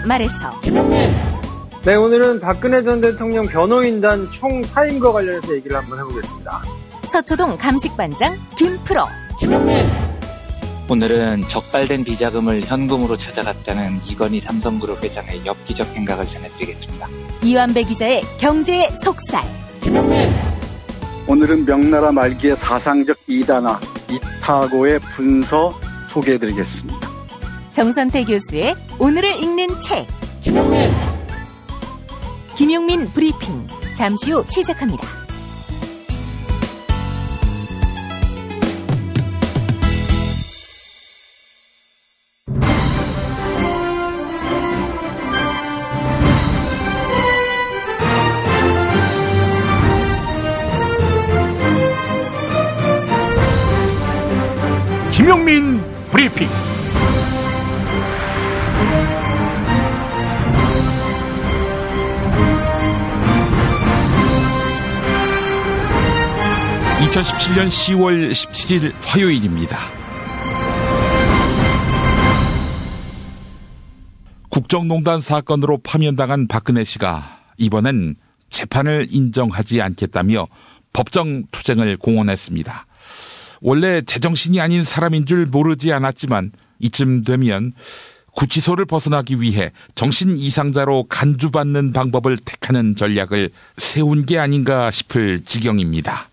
말해서. 네, 오늘은 박근혜 전 대통령 변호인단 총사임과 관련해서 얘기를 한번 해보겠습니다. 서초동 감식반장 김프로. 오늘은 적발된 비자금을 현금으로 찾아갔다는 이건희 삼성그룹 회장의 엽기적 행각을 전해드리겠습니다. 이완배 기자의 경제의 속살. 오늘은 명나라 말기의 사상적 이단화, 이타고의 분서 소개해드리겠습니다. 정선태 교수의 오늘을 읽는 책. 김용민 브리핑. 잠시 후 시작합니다. 김용민 브리핑. (2017년 10월 17일) 화요일입니다. 국정농단 사건으로 파면당한 박근혜 씨가 이번엔 재판을 인정하지 않겠다며 법정 투쟁을 공언했습니다. 원래 제정신이 아닌 사람인 줄 모르지 않았지만 이쯤 되면 구치소를 벗어나기 위해 정신 이상자로 간주받는 방법을 택하는 전략을 세운 게 아닌가 싶을 지경입니다.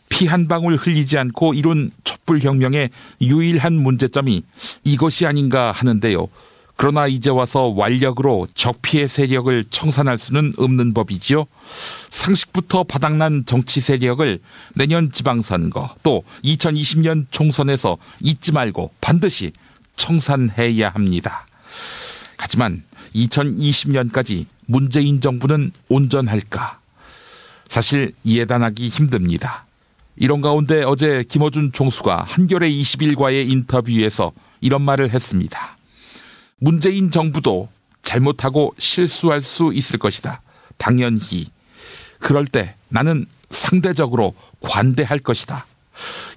피 한 방울 흘리지 않고 이룬 촛불혁명의 유일한 문제점이 이것이 아닌가 하는데요. 그러나 이제 와서 완력으로 적피의 세력을 청산할 수는 없는 법이지요. 상식부터 바닥난 정치 세력을 내년 지방선거 또 2020년 총선에서 잊지 말고 반드시 청산해야 합니다. 하지만 2020년까지 문재인 정부는 온전할까? 사실 예단하기 힘듭니다. 이런 가운데 어제 김어준 총수가 한겨레 21과의 인터뷰에서 이런 말을 했습니다. 문재인 정부도 잘못하고 실수할 수 있을 것이다. 당연히. 그럴 때 나는 상대적으로 관대할 것이다.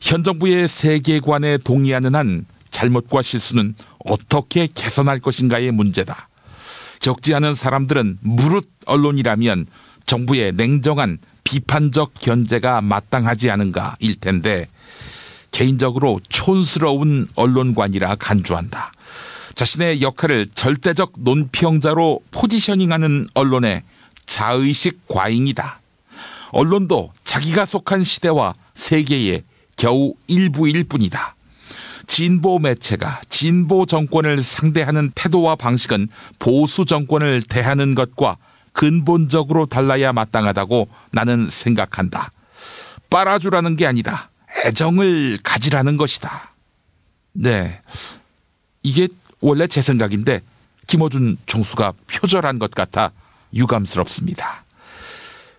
현 정부의 세계관에 동의하는 한 잘못과 실수는 어떻게 개선할 것인가의 문제다. 적지 않은 사람들은 무릇 언론이라면 정부의 냉정한 비판적 견제가 마땅하지 않은가 일 텐데 개인적으로 촌스러운 언론관이라 간주한다. 자신의 역할을 절대적 논평자로 포지셔닝하는 언론의 자의식 과잉이다. 언론도 자기가 속한 시대와 세계의 겨우 일부일 뿐이다. 진보 매체가 진보 정권을 상대하는 태도와 방식은 보수 정권을 대하는 것과 근본적으로 달라야 마땅하다고 나는 생각한다. 빨아주라는 게 아니다. 애정을 가지라는 것이다. 네, 이게 원래 제 생각인데 김어준 총수가 표절한 것 같아 유감스럽습니다.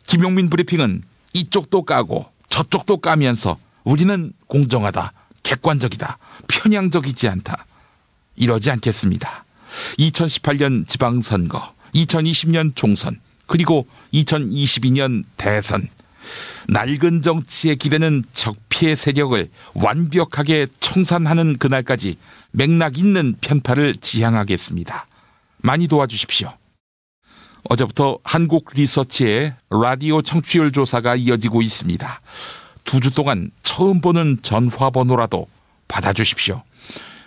김용민 브리핑은 이쪽도 까고 저쪽도 까면서 우리는 공정하다, 객관적이다, 편향적이지 않다. 이러지 않겠습니다. 2018년 지방선거, 2020년 총선, 그리고 2022년 대선. 낡은 정치의 길에는 적피의 세력을 완벽하게 청산하는 그날까지 맥락 있는 편파를 지향하겠습니다. 많이 도와주십시오. 어제부터 한국리서치의 라디오 청취율 조사가 이어지고 있습니다. 2주 동안 처음 보는 전화번호라도 받아주십시오.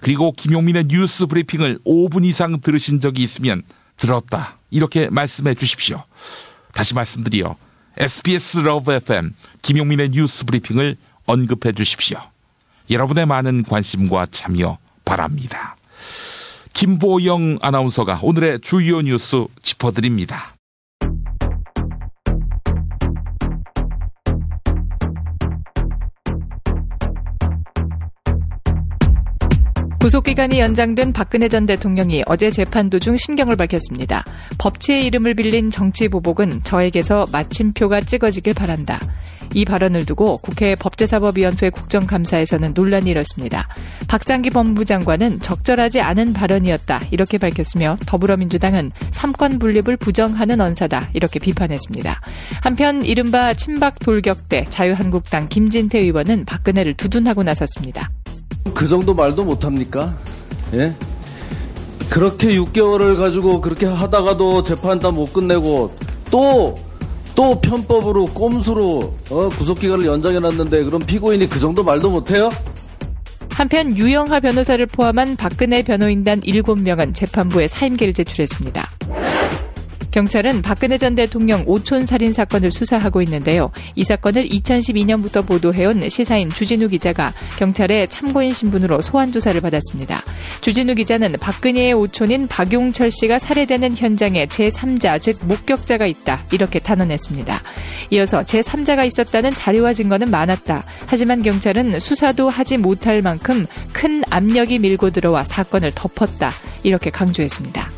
그리고 김용민의 뉴스 브리핑을 5분 이상 들으신 적이 있으면 들었다, 이렇게 말씀해 주십시오. 다시 말씀드려 SBS 러브 FM 김용민의 뉴스 브리핑을 언급해 주십시오. 여러분의 많은 관심과 참여 바랍니다. 김보영 아나운서가 오늘의 주요 뉴스 짚어드립니다. 구속기간이 연장된 박근혜 전 대통령이 어제 재판 도중 심경을 밝혔습니다. 법치의 이름을 빌린 정치보복은 저에게서 마침표가 찍어지길 바란다. 이 발언을 두고 국회 법제사법위원회 국정감사에서는 논란이 일었습니다. 박상기 법무부 장관은 적절하지 않은 발언이었다, 이렇게 밝혔으며 더불어민주당은 삼권 분립을 부정하는 언사다, 이렇게 비판했습니다. 한편 이른바 친박 돌격대 자유한국당 김진태 의원은 박근혜를 두둔하고 나섰습니다. 그 정도 말도 못합니까? 예? 그렇게 6개월을 가지고 그렇게 하다가도 재판단 못 끝내고 또 편법으로 꼼수로 구속기간을 연장해놨는데 그럼 피고인이 그 정도 말도 못해요? 한편 유영하 변호사를 포함한 박근혜 변호인단 7명은 재판부에 사임계를 제출했습니다. 경찰은 박근혜 전 대통령 오촌 살인 사건을 수사하고 있는데요. 이 사건을 2012년부터 보도해온 시사인 주진우 기자가 경찰의 참고인 신분으로 소환 조사를 받았습니다. 주진우 기자는 박근혜의 오촌인 박용철 씨가 살해되는 현장에 제3자, 즉 목격자가 있다, 이렇게 단언했습니다. 이어서 제3자가 있었다는 자료와 증거는 많았다. 하지만 경찰은 수사도 하지 못할 만큼 큰 압력이 밀고 들어와 사건을 덮었다, 이렇게 강조했습니다.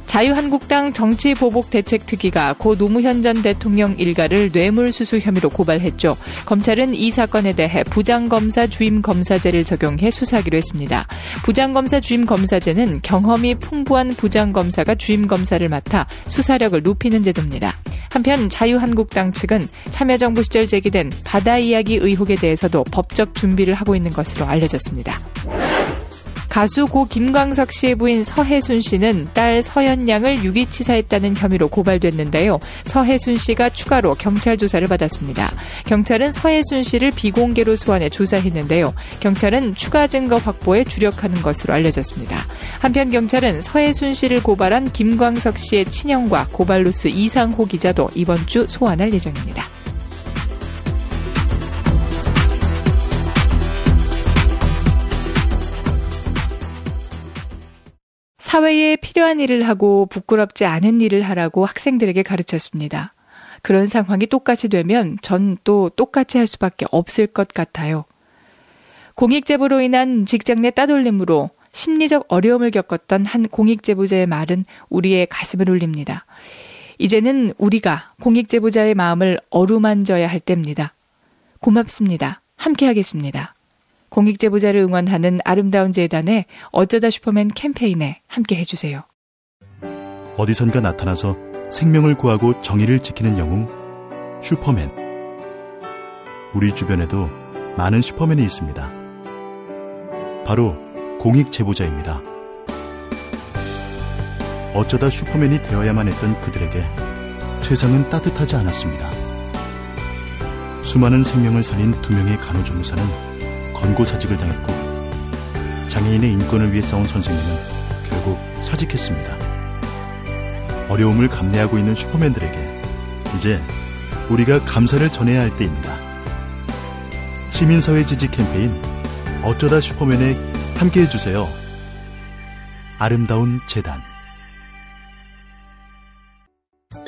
자유한국당 정치보복대책특위가 고 노무현 전 대통령 일가를 뇌물수수 혐의로 고발했죠. 검찰은 이 사건에 대해 부장검사 주임검사제를 적용해 수사하기로 했습니다. 부장검사 주임검사제는 경험이 풍부한 부장검사가 주임검사를 맡아 수사력을 높이는 제도입니다. 한편 자유한국당 측은 참여정부 시절 제기된 바다 이야기 의혹에 대해서도 법적 준비를 하고 있는 것으로 알려졌습니다. 가수 고 김광석 씨의 부인 서혜순 씨는 딸 서연 양을 유기치사했다는 혐의로 고발됐는데요. 서혜순 씨가 추가로 경찰 조사를 받았습니다. 경찰은 서혜순 씨를 비공개로 소환해 조사했는데요. 경찰은 추가 증거 확보에 주력하는 것으로 알려졌습니다. 한편 경찰은 서혜순 씨를 고발한 김광석 씨의 친형과 고발로스 이상호 기자도 이번 주 소환할 예정입니다. 사회에 필요한 일을 하고 부끄럽지 않은 일을 하라고 학생들에게 가르쳤습니다. 그런 상황이 똑같이 되면 전 또 똑같이 할 수밖에 없을 것 같아요. 공익제보로 인한 직장 내 따돌림으로 심리적 어려움을 겪었던 한 공익제보자의 말은 우리의 가슴을 울립니다. 이제는 우리가 공익제보자의 마음을 어루만져야 할 때입니다. 고맙습니다. 함께하겠습니다. 공익제보자를 응원하는 아름다운 재단의 어쩌다 슈퍼맨 캠페인에 함께 해주세요. 어디선가 나타나서 생명을 구하고 정의를 지키는 영웅, 슈퍼맨. 우리 주변에도 많은 슈퍼맨이 있습니다. 바로 공익제보자입니다. 어쩌다 슈퍼맨이 되어야만 했던 그들에게 세상은 따뜻하지 않았습니다. 수많은 생명을 살린 2명의 간호조무사는 권고사직을 당했고, 장애인의 인권을 위해 싸운 선생님은 결국 사직했습니다. 어려움을 감내하고 있는 슈퍼맨들에게 이제 우리가 감사를 전해야 할 때입니다. 시민사회 지지 캠페인 어쩌다 슈퍼맨에 함께해주세요. 아름다운 재단.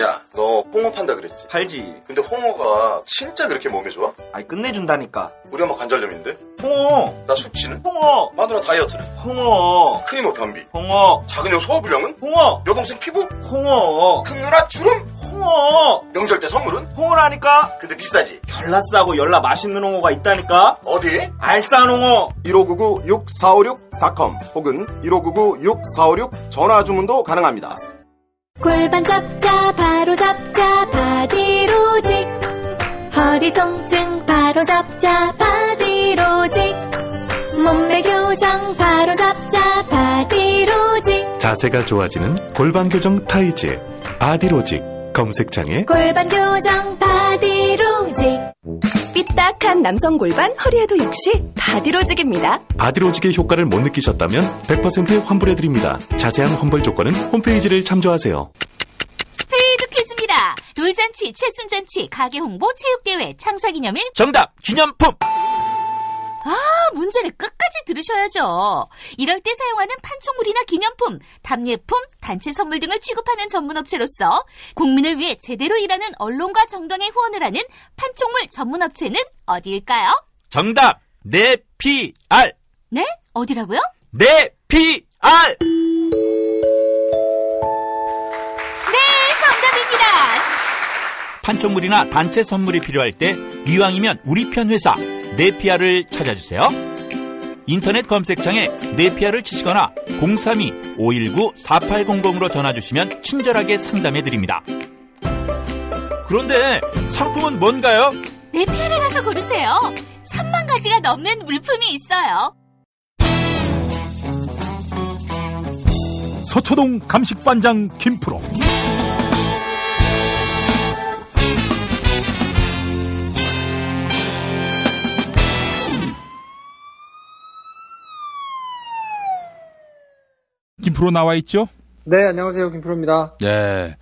야, 너 홍어 판다 그랬지? 팔지. 근데 홍어가 진짜 그렇게 몸에 좋아? 아니, 끝내준다니까. 우리 엄마 관절염인데? 홍어. 나 숙취는? 홍어. 마누라 다이어트는? 홍어. 큰이모 변비? 홍어. 작은 형 소화불량은? 홍어. 여동생 피부? 홍어. 큰 누나 주름? 홍어. 명절 때 선물은? 홍어라니까. 근데 비싸지? 별나 싸고 열나 맛있는 홍어가 있다니까. 어디? 알싸한 홍어. 1599-6456.com 혹은 1599-6456 전화 주문도 가능합니다. 골반 잡자 바로 잡자 바디로직, 허리 통증 바로 잡자 바디로직, 몸매 교정 바로 잡자 바디로직, 자세가 좋아지는 골반 교정 타이즈 바디로직. 검색창에 골반 교정 바디로직. 삐딱한 남성 골반, 허리에도 역시 바디로직입니다. 바디로직의 효과를 못 느끼셨다면 100% 환불해드립니다. 자세한 환불 조건은 홈페이지를 참조하세요. 스페이드 퀴즈입니다. 돌잔치, 채순잔치, 가게홍보, 체육대회, 창사기념일. 정답! 기념품! 문제를 끝까지 들으셔야죠. 이럴 때 사용하는 판촉물이나 기념품, 답례품, 단체 선물 등을 취급하는 전문업체로서 국민을 위해 제대로 일하는 언론과 정당에 후원을 하는 판촉물 전문업체는 어디일까요? 정답! 네피알! 네? 어디라고요? 네피알! 네, 정답입니다. 판촉물이나 단체 선물이 필요할 때 이왕이면 우리 편 회사 네피아를 찾아주세요. 인터넷 검색창에 네피아를 치시거나 032-519-4800으로 전화주시면 친절하게 상담해드립니다. 그런데 상품은 뭔가요? 네피아를 가서 고르세요. 3만 가지가 넘는 물품이 있어요. 서초동 감식반장 김프로. 김프로 나와 있죠? 네, 안녕하세요. 김프로입니다. 네.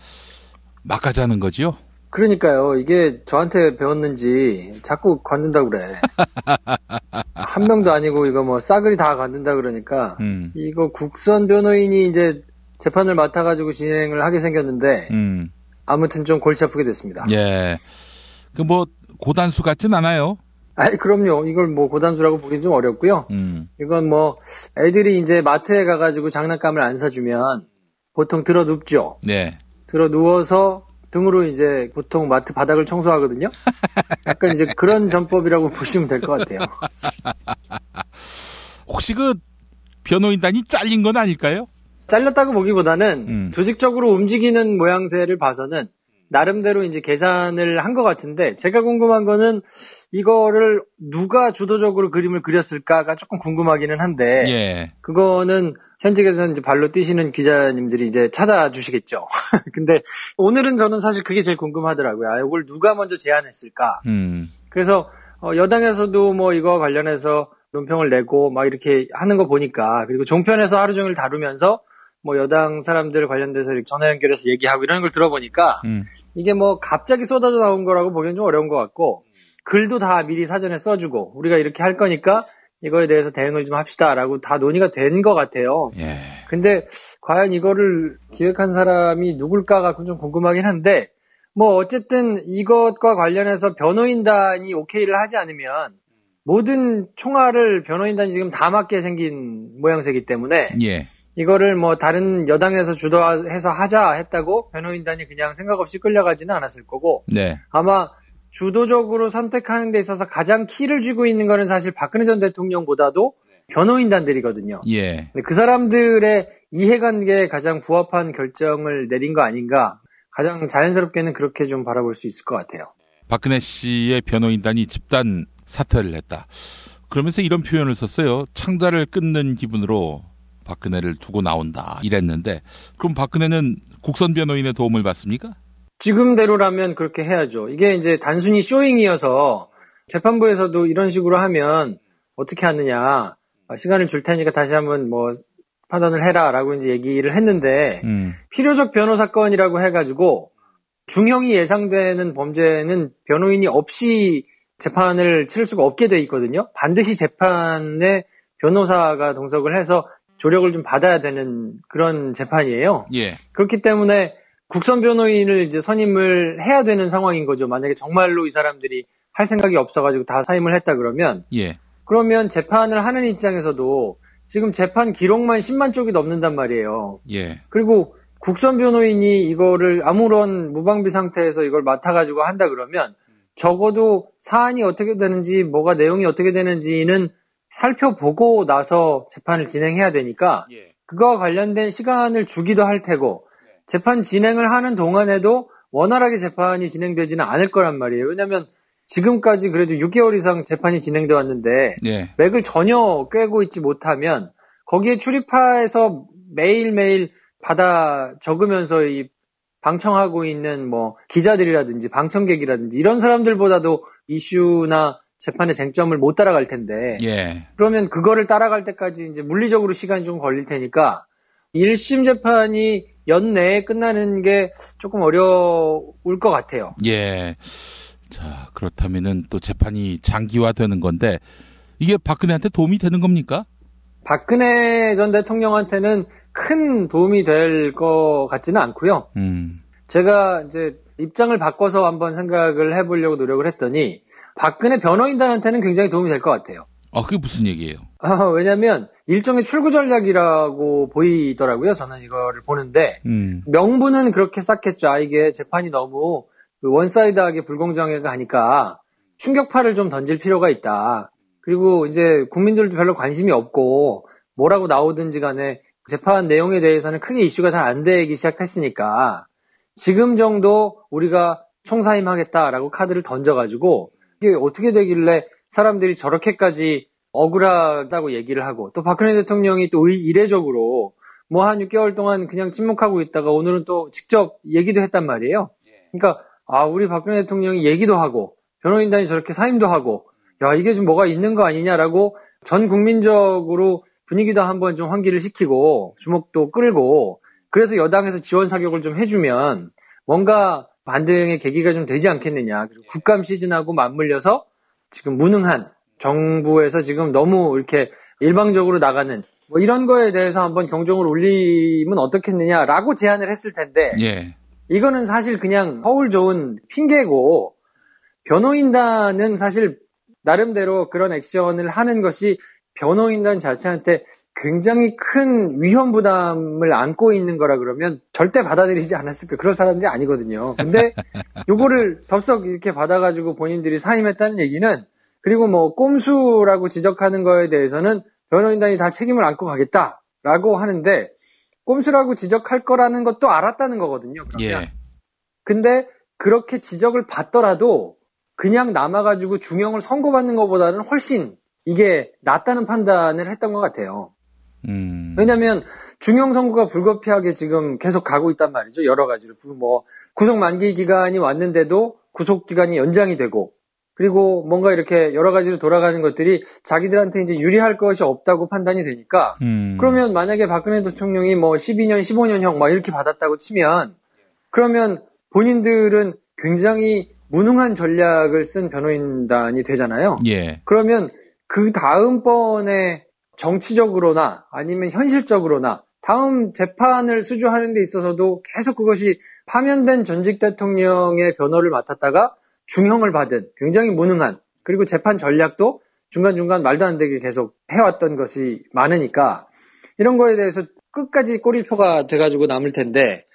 막 가자는 거지요? 그러니까요. 이게 저한테 배웠는지 자꾸 건든다고 그래. 한 명도 아니고 이거 뭐 싸그리 다 건든다 그러니까 이거 국선 변호인이 이제 재판을 맡아가지고 진행을 하게 생겼는데 아무튼 좀 골치 아프게 됐습니다. 예. 그 뭐 고단수 같진 않아요? 아이, 그럼요. 이걸 뭐 고단수라고 보기는 좀 어렵고요. 이건 뭐 애들이 이제 마트에 가가지고 장난감을 안 사주면 보통 들어 눕죠. 네. 들어 누워서 등으로 이제 보통 마트 바닥을 청소하거든요. 약간 이제 그런 전법이라고 보시면 될 것 같아요. 혹시 그 변호인단이 잘린 건 아닐까요? 잘렸다고 보기보다는 조직적으로 움직이는 모양새를 봐서는 나름대로 이제 계산을 한 것 같은데, 제가 궁금한 거는 이거를 누가 주도적으로 그림을 그렸을까가 조금 궁금하기는 한데, 예. 그거는 현직에서 이제 발로 뛰시는 기자님들이 이제 찾아주시겠죠. 근데 오늘은 저는 사실 그게 제일 궁금하더라고요. 아, 이걸 누가 먼저 제안했을까? 그래서 여당에서도 뭐 이거 관련해서 논평을 내고 막 이렇게 하는 거 보니까, 그리고 종편에서 하루 종일 다루면서 뭐 여당 사람들 관련돼서 이렇게 전화 연결해서 얘기하고 이런 걸 들어보니까 이게 뭐 갑자기 쏟아져 나온 거라고 보기엔 좀 어려운 것 같고, 글도 다 미리 사전에 써주고 우리가 이렇게 할 거니까 이거에 대해서 대응을 좀 합시다라고 다 논의가 된 것 같아요. 예. 근데 과연 이거를 기획한 사람이 누굴까가 좀 궁금하긴 한데, 뭐 어쨌든 이것과 관련해서 변호인단이 오케이를 하지 않으면 모든 총알을 변호인단이 지금 다 맞게 생긴 모양새이기 때문에 예. 이거를 뭐 다른 여당에서 주도해서 하자 했다고 변호인단이 그냥 생각 없이 끌려가지는 않았을 거고, 네. 아마 주도적으로 선택하는 데 있어서 가장 키를 쥐고 있는 거는 사실 박근혜 전 대통령보다도 변호인단들이거든요. 예. 근데 그 사람들의 이해관계에 가장 부합한 결정을 내린 거 아닌가, 가장 자연스럽게는 그렇게 좀 바라볼 수 있을 것 같아요. 박근혜 씨의 변호인단이 집단 사퇴를 했다. 그러면서 이런 표현을 썼어요. 창자를 끊는 기분으로 박근혜를 두고 나온다 이랬는데, 그럼 박근혜는 국선 변호인의 도움을 받습니까? 지금대로라면 그렇게 해야죠. 이게 이제 단순히 쇼잉이어서 재판부에서도 이런 식으로 하면 어떻게 하느냐, 시간을 줄 테니까 다시 한번 뭐 판단을 해라라고 이제 얘기를 했는데, 필요적 변호 사건이라고 해가지고 중형이 예상되는 범죄는 변호인이 없이 재판을 치를 수가 없게 돼 있거든요. 반드시 재판에 변호사가 동석을 해서 조력을 좀 받아야 되는 그런 재판이에요. 예. 그렇기 때문에 국선 변호인을 이제 선임을 해야 되는 상황인 거죠. 만약에 정말로 이 사람들이 할 생각이 없어가지고 다 사임을 했다 그러면, 예. 그러면 재판을 하는 입장에서도 지금 재판 기록만 10만 쪽이 넘는단 말이에요. 예. 그리고 국선 변호인이 이거를 아무런 무방비 상태에서 이걸 맡아가지고 한다 그러면 적어도 사안이 어떻게 되는지, 뭐가 내용이 어떻게 되는지는 살펴보고 나서 재판을 진행해야 되니까, 그거와 관련된 시간을 주기도 할 테고, 재판 진행을 하는 동안에도 원활하게 재판이 진행되지는 않을 거란 말이에요. 왜냐하면 지금까지 그래도 6개월 이상 재판이 진행돼 왔는데, 예. 맥을 전혀 꿰고 있지 못하면 거기에 출입해서 매일매일 받아 적으면서 이 방청하고 있는 뭐 기자들이라든지 방청객이라든지 이런 사람들보다도 이슈나 재판의 쟁점을 못 따라갈 텐데, 예. 그러면 그거를 따라갈 때까지 이제 물리적으로 시간이 좀 걸릴 테니까 1심 재판이 연내에 끝나는 게 조금 어려울 것 같아요. 예. 자, 그렇다면은 또 재판이 장기화되는 건데, 이게 박근혜한테 도움이 되는 겁니까? 박근혜 전 대통령한테는 큰 도움이 될 것 같지는 않고요. 제가 이제 입장을 바꿔서 한번 생각을 해보려고 노력을 했더니 박근혜 변호인단한테는 굉장히 도움이 될 것 같아요. 그게 무슨 얘기예요? 왜냐면 일종의 출구 전략이라고 보이더라고요. 저는 이거를 보는데 명분은 그렇게 쌓겠죠. 이게 재판이 너무 원사이드하게 불공정하게 가니까 충격파를 좀 던질 필요가 있다. 그리고 이제 국민들도 별로 관심이 없고 뭐라고 나오든지 간에 재판 내용에 대해서는 크게 이슈가 잘 안 되기 시작했으니까 지금 정도 우리가 총사임하겠다라고 카드를 던져가지고, 이게 어떻게 되길래 사람들이 저렇게까지 억울하다고 얘기를 하고, 또 박근혜 대통령이 또 이례적으로 뭐 한 6개월 동안 그냥 침묵하고 있다가 오늘은 또 직접 얘기도 했단 말이에요. 그러니까 우리 박근혜 대통령이 얘기도 하고 변호인단이 저렇게 사임도 하고 야 이게 좀 뭐가 있는 거 아니냐라고 전 국민적으로 분위기도 한번 좀 환기를 시키고 주목도 끌고 그래서 여당에서 지원 사격을 좀 해주면 뭔가 반등의 계기가 좀 되지 않겠느냐. 그리고 국감 시즌하고 맞물려서 지금 무능한 정부에서 지금 너무 이렇게 일방적으로 나가는 뭐 이런 거에 대해서 한번 경종을 울리면 어떻겠느냐라고 제안을 했을 텐데 예. 이거는 사실 그냥 허울 좋은 핑계고 변호인단은 사실 나름대로 그런 액션을 하는 것이 변호인단 자체한테 굉장히 큰 위험 부담을 안고 있는 거라 그러면 절대 받아들이지 않았을 거예요. 그런 사람들이 아니거든요. 근데 요거를 덥석 이렇게 받아가지고 본인들이 사임했다는 얘기는 그리고 뭐 꼼수라고 지적하는 거에 대해서는 변호인단이 다 책임을 안고 가겠다라고 하는데 꼼수라고 지적할 거라는 것도 알았다는 거거든요. 그러면. 예. 근데 그렇게 지적을 받더라도 그냥 남아가지고 중형을 선고받는 것보다는 훨씬 이게 낫다는 판단을 했던 것 같아요. 왜냐면 중형 선고가 불가피하게 지금 계속 가고 있단 말이죠. 여러 가지로. 뭐 구속 만기 기간이 왔는데도 구속 기간이 연장이 되고 그리고 뭔가 이렇게 여러 가지로 돌아가는 것들이 자기들한테 이제 유리할 것이 없다고 판단이 되니까 그러면 만약에 박근혜 대통령이 뭐 12년, 15년형 막 이렇게 받았다고 치면 그러면 본인들은 굉장히 무능한 전략을 쓴 변호인단이 되잖아요. 예. 그러면 그 다음번에 정치적으로나 아니면 현실적으로나 다음 재판을 수주하는 데 있어서도 계속 그것이 파면된 전직 대통령의 변호를 맡았다가 중형을 받은 굉장히 무능한 그리고 재판 전략도 중간중간 말도 안 되게 계속 해왔던 것이 많으니까 이런 거에 대해서 끝까지 꼬리표가 돼가지고 남을 텐데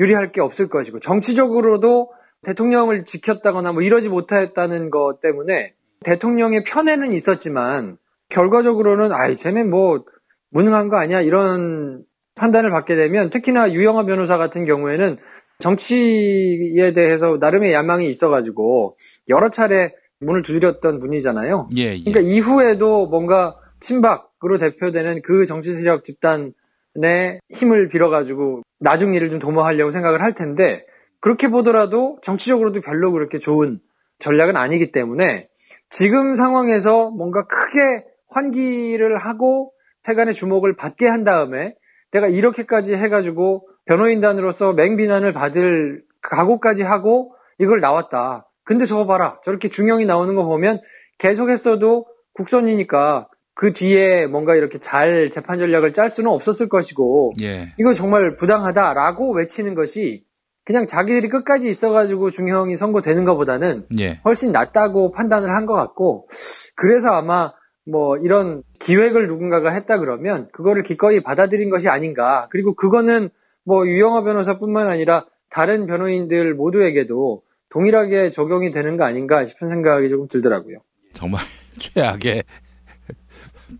유리할 게 없을 것이고 정치적으로도 대통령을 지켰다거나 뭐 이러지 못했다는 것 때문에 대통령의 편에는 있었지만 결과적으로는 쟤네 뭐 무능한 거 아니야 이런 판단을 받게 되면 특히나 유영하 변호사 같은 경우에는 정치에 대해서 나름의 야망이 있어가지고 여러 차례 문을 두드렸던 분이잖아요. 예. 그러니까 이후에도 뭔가 친박으로 대표되는 그 정치 세력 집단의 힘을 빌어가지고 나중 일을 좀 도모하려고 생각을 할 텐데 그렇게 보더라도 정치적으로도 별로 그렇게 좋은 전략은 아니기 때문에 지금 상황에서 뭔가 크게 환기를 하고 세간의 주목을 받게 한 다음에 내가 이렇게까지 해가지고 변호인단으로서 맹비난을 받을 각오까지 하고 이걸 나왔다. 근데 저거 봐라. 저렇게 중형이 나오는 거 보면 계속했어도 국선이니까 그 뒤에 뭔가 이렇게 잘 재판 전략을 짤 수는 없었을 것이고 예. 이거 정말 부당하다라고 외치는 것이 그냥 자기들이 끝까지 있어가지고 중형이 선고되는 것보다는 예. 훨씬 낫다고 판단을 한 것 같고 그래서 아마 뭐 이런 기획을 누군가가 했다 그러면 그거를 기꺼이 받아들인 것이 아닌가. 그리고 그거는 뭐 유영하 변호사뿐만 아니라 다른 변호인들 모두에게도 동일하게 적용이 되는 거 아닌가 싶은 생각이 조금 들더라고요. 정말 최악의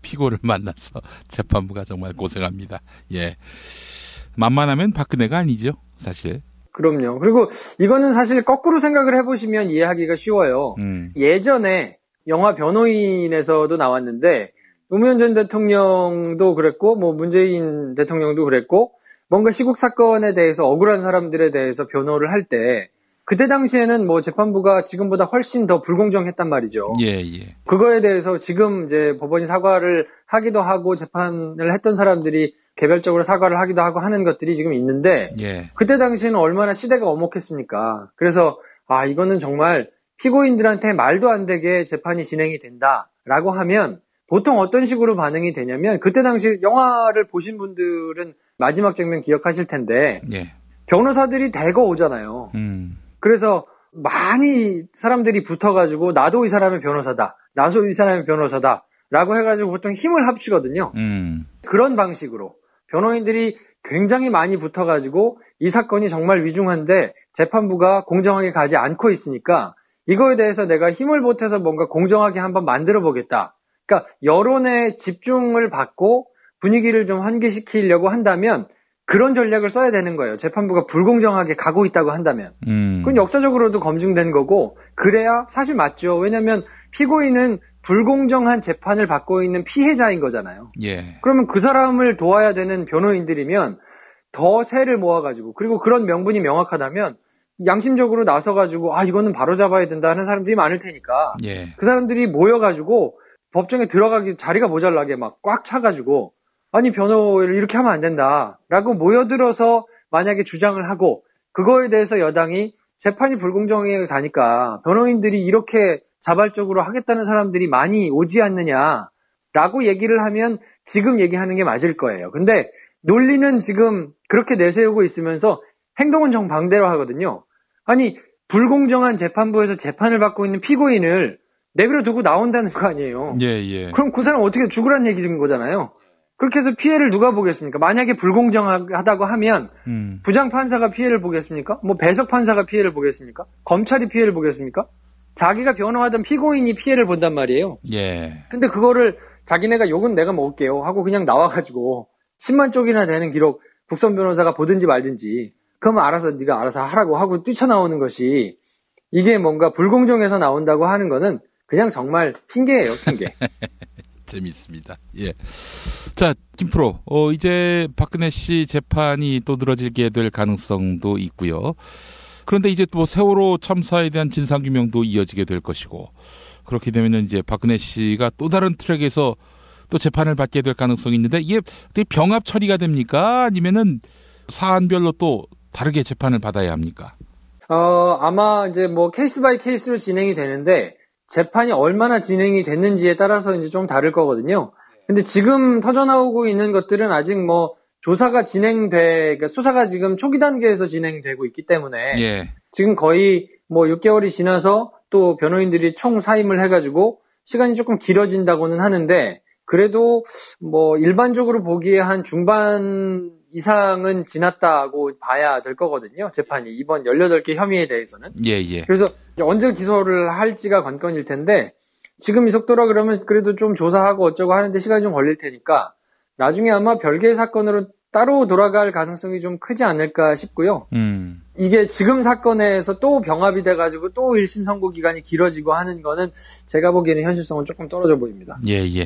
피고를 만나서 재판부가 정말 고생합니다. 예, 만만하면 박근혜가 아니죠, 사실. 그럼요. 그리고 이거는 사실 거꾸로 생각을 해보시면 이해하기가 쉬워요. 예전에 영화 변호인에서도 나왔는데 노무현 전 대통령도 그랬고 뭐 문재인 대통령도 그랬고 뭔가 시국 사건에 대해서 억울한 사람들에 대해서 변호를 할 때 그때 당시에는 뭐 재판부가 지금보다 훨씬 더 불공정했단 말이죠. 예, 예. 그거에 대해서 지금 이제 법원이 사과를 하기도 하고 재판을 했던 사람들이 개별적으로 사과를 하기도 하고 하는 것들이 지금 있는데 예. 그때 당시에는 얼마나 시대가 엄혹했습니까? 그래서 이거는 정말 피고인들한테 말도 안 되게 재판이 진행이 된다라고 하면 보통 어떤 식으로 반응이 되냐면 그때 당시 영화를 보신 분들은 마지막 장면 기억하실 텐데 예. 변호사들이 대거 오잖아요. 그래서 많이 사람들이 붙어가지고 나도 이 사람의 변호사다. 나도 이 사람의 변호사다. 라고 해가지고 보통 힘을 합치거든요. 그런 방식으로 변호인들이 굉장히 많이 붙어가지고 이 사건이 정말 위중한데 재판부가 공정하게 가지 않고 있으니까 이거에 대해서 내가 힘을 보태서 뭔가 공정하게 한번 만들어 보겠다. 그러니까 여론의 집중을 받고 분위기를 좀 환기시키려고 한다면 그런 전략을 써야 되는 거예요. 재판부가 불공정하게 가고 있다고 한다면. 그건 역사적으로도 검증된 거고 그래야 사실 맞죠. 왜냐하면 피고인은 불공정한 재판을 받고 있는 피해자인 거잖아요. 예. 그러면 그 사람을 도와야 되는 변호인들이면 더 세를 모아가지고, 그리고 그런 명분이 명확하다면 양심적으로 나서가지고 이거는 바로 잡아야 된다 하는 사람들이 많을 테니까 예. 그 사람들이 모여가지고 법정에 들어가기 자리가 모자라게 막 꽉 차가지고 아니 변호를 이렇게 하면 안 된다라고 모여들어서 만약에 주장을 하고 그거에 대해서 여당이 재판이 불공정하게 가니까 변호인들이 이렇게 자발적으로 하겠다는 사람들이 많이 오지 않느냐라고 얘기를 하면 지금 얘기하는 게 맞을 거예요. 근데 논리는 지금 그렇게 내세우고 있으면서 행동은 정반대로 하거든요. 아니 불공정한 재판부에서 재판을 받고 있는 피고인을 내버려 두고 나온다는 거 아니에요. 예. 그럼 그 사람 어떻게 죽으란 얘기인 거잖아요. 그렇게 해서 피해를 누가 보겠습니까? 만약에 불공정하다고 하면 부장판사가 피해를 보겠습니까? 뭐 배석판사가 피해를 보겠습니까? 검찰이 피해를 보겠습니까? 자기가 변호하던 피고인이 피해를 본단 말이에요. 예. 근데 그거를 자기네가 욕은 내가 먹을게요 하고 그냥 나와가지고 10만 쪽이나 되는 기록 국선 변호사가 보든지 말든지 그러면 네가 알아서 하라고 하고 뛰쳐나오는 것이 이게 뭔가 불공정해서 나온다고 하는 거는 그냥 정말 핑계예요, 핑계. 재밌습니다. 예. 자, 김프로, 이제 박근혜 씨 재판이 또 늘어지게 될 가능성도 있고요. 그런데 이제 또 세월호 참사에 대한 진상규명도 이어지게 될 것이고, 그렇게 되면 이제 박근혜 씨가 또 다른 트랙에서 또 재판을 받게 될 가능성이 있는데, 이게 병합 처리가 됩니까? 아니면은 사안별로 또 다르게 재판을 받아야 합니까? 아마 이제 뭐 케이스 바이 케이스로 진행이 되는데, 재판이 얼마나 진행이 됐는지에 따라서 이제 좀 다를 거거든요. 근데 지금 터져나오고 있는 것들은 아직 뭐 조사가 그러니까 수사가 지금 초기 단계에서 진행되고 있기 때문에 예. 지금 거의 뭐 6개월이 지나서 또 변호인들이 총 사임을 해가지고 시간이 조금 길어진다고는 하는데 그래도 뭐 일반적으로 보기에 한 중반 이상은 지났다고 봐야 될 거거든요. 재판이 이번 18개 혐의에 대해서는. 예. 그래서 언제 기소를 할지가 관건일 텐데 지금 이 속도라 그러면 그래도 좀 조사하고 어쩌고 하는데 시간이 좀 걸릴 테니까 나중에 아마 별개의 사건으로 따로 돌아갈 가능성이 좀 크지 않을까 싶고요. 이게 지금 사건에서 또 병합이 돼가지고 또 1심 선고 기간이 길어지고 하는 거는 제가 보기에는 현실성은 조금 떨어져 보입니다. 예.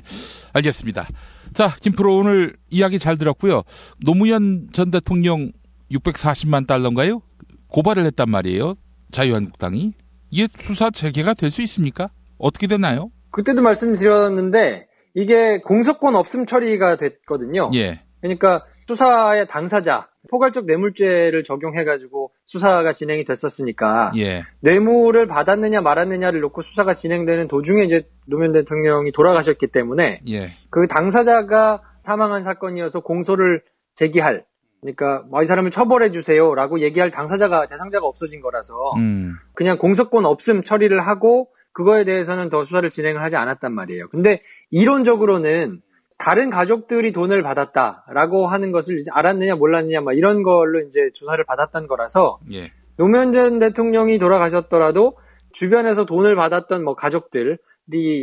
알겠습니다. 자, 김프로 오늘 이야기 잘 들었고요. 노무현 전 대통령 640만 달러인가요? 고발을 했단 말이에요. 자유한국당이. 이게 수사 재개가 될 수 있습니까? 어떻게 되나요? 그때도 말씀드렸는데 이게 공소권 없음 처리가 됐거든요. 예. 그러니까 수사의 당사자, 포괄적 뇌물죄를 적용해가지고 수사가 진행이 됐었으니까 예. 뇌물을 받았느냐 말았느냐를 놓고 수사가 진행되는 도중에 이제 노무현 대통령이 돌아가셨기 때문에 예. 그 당사자가 사망한 사건이어서 공소를 제기할 그러니까 이 사람을 처벌해 주세요라고 얘기할 대상자가 없어진 거라서 그냥 공소권 없음 처리를 하고 그거에 대해서는 더 수사를 진행을 하지 않았단 말이에요. 근데 이론적으로는 다른 가족들이 돈을 받았다라고 하는 것을 이제 알았느냐 몰랐느냐 막 이런 걸로 이제 조사를 받았던 거라서 예. 노무현 전 대통령이 돌아가셨더라도 주변에서 돈을 받았던 뭐 가족들이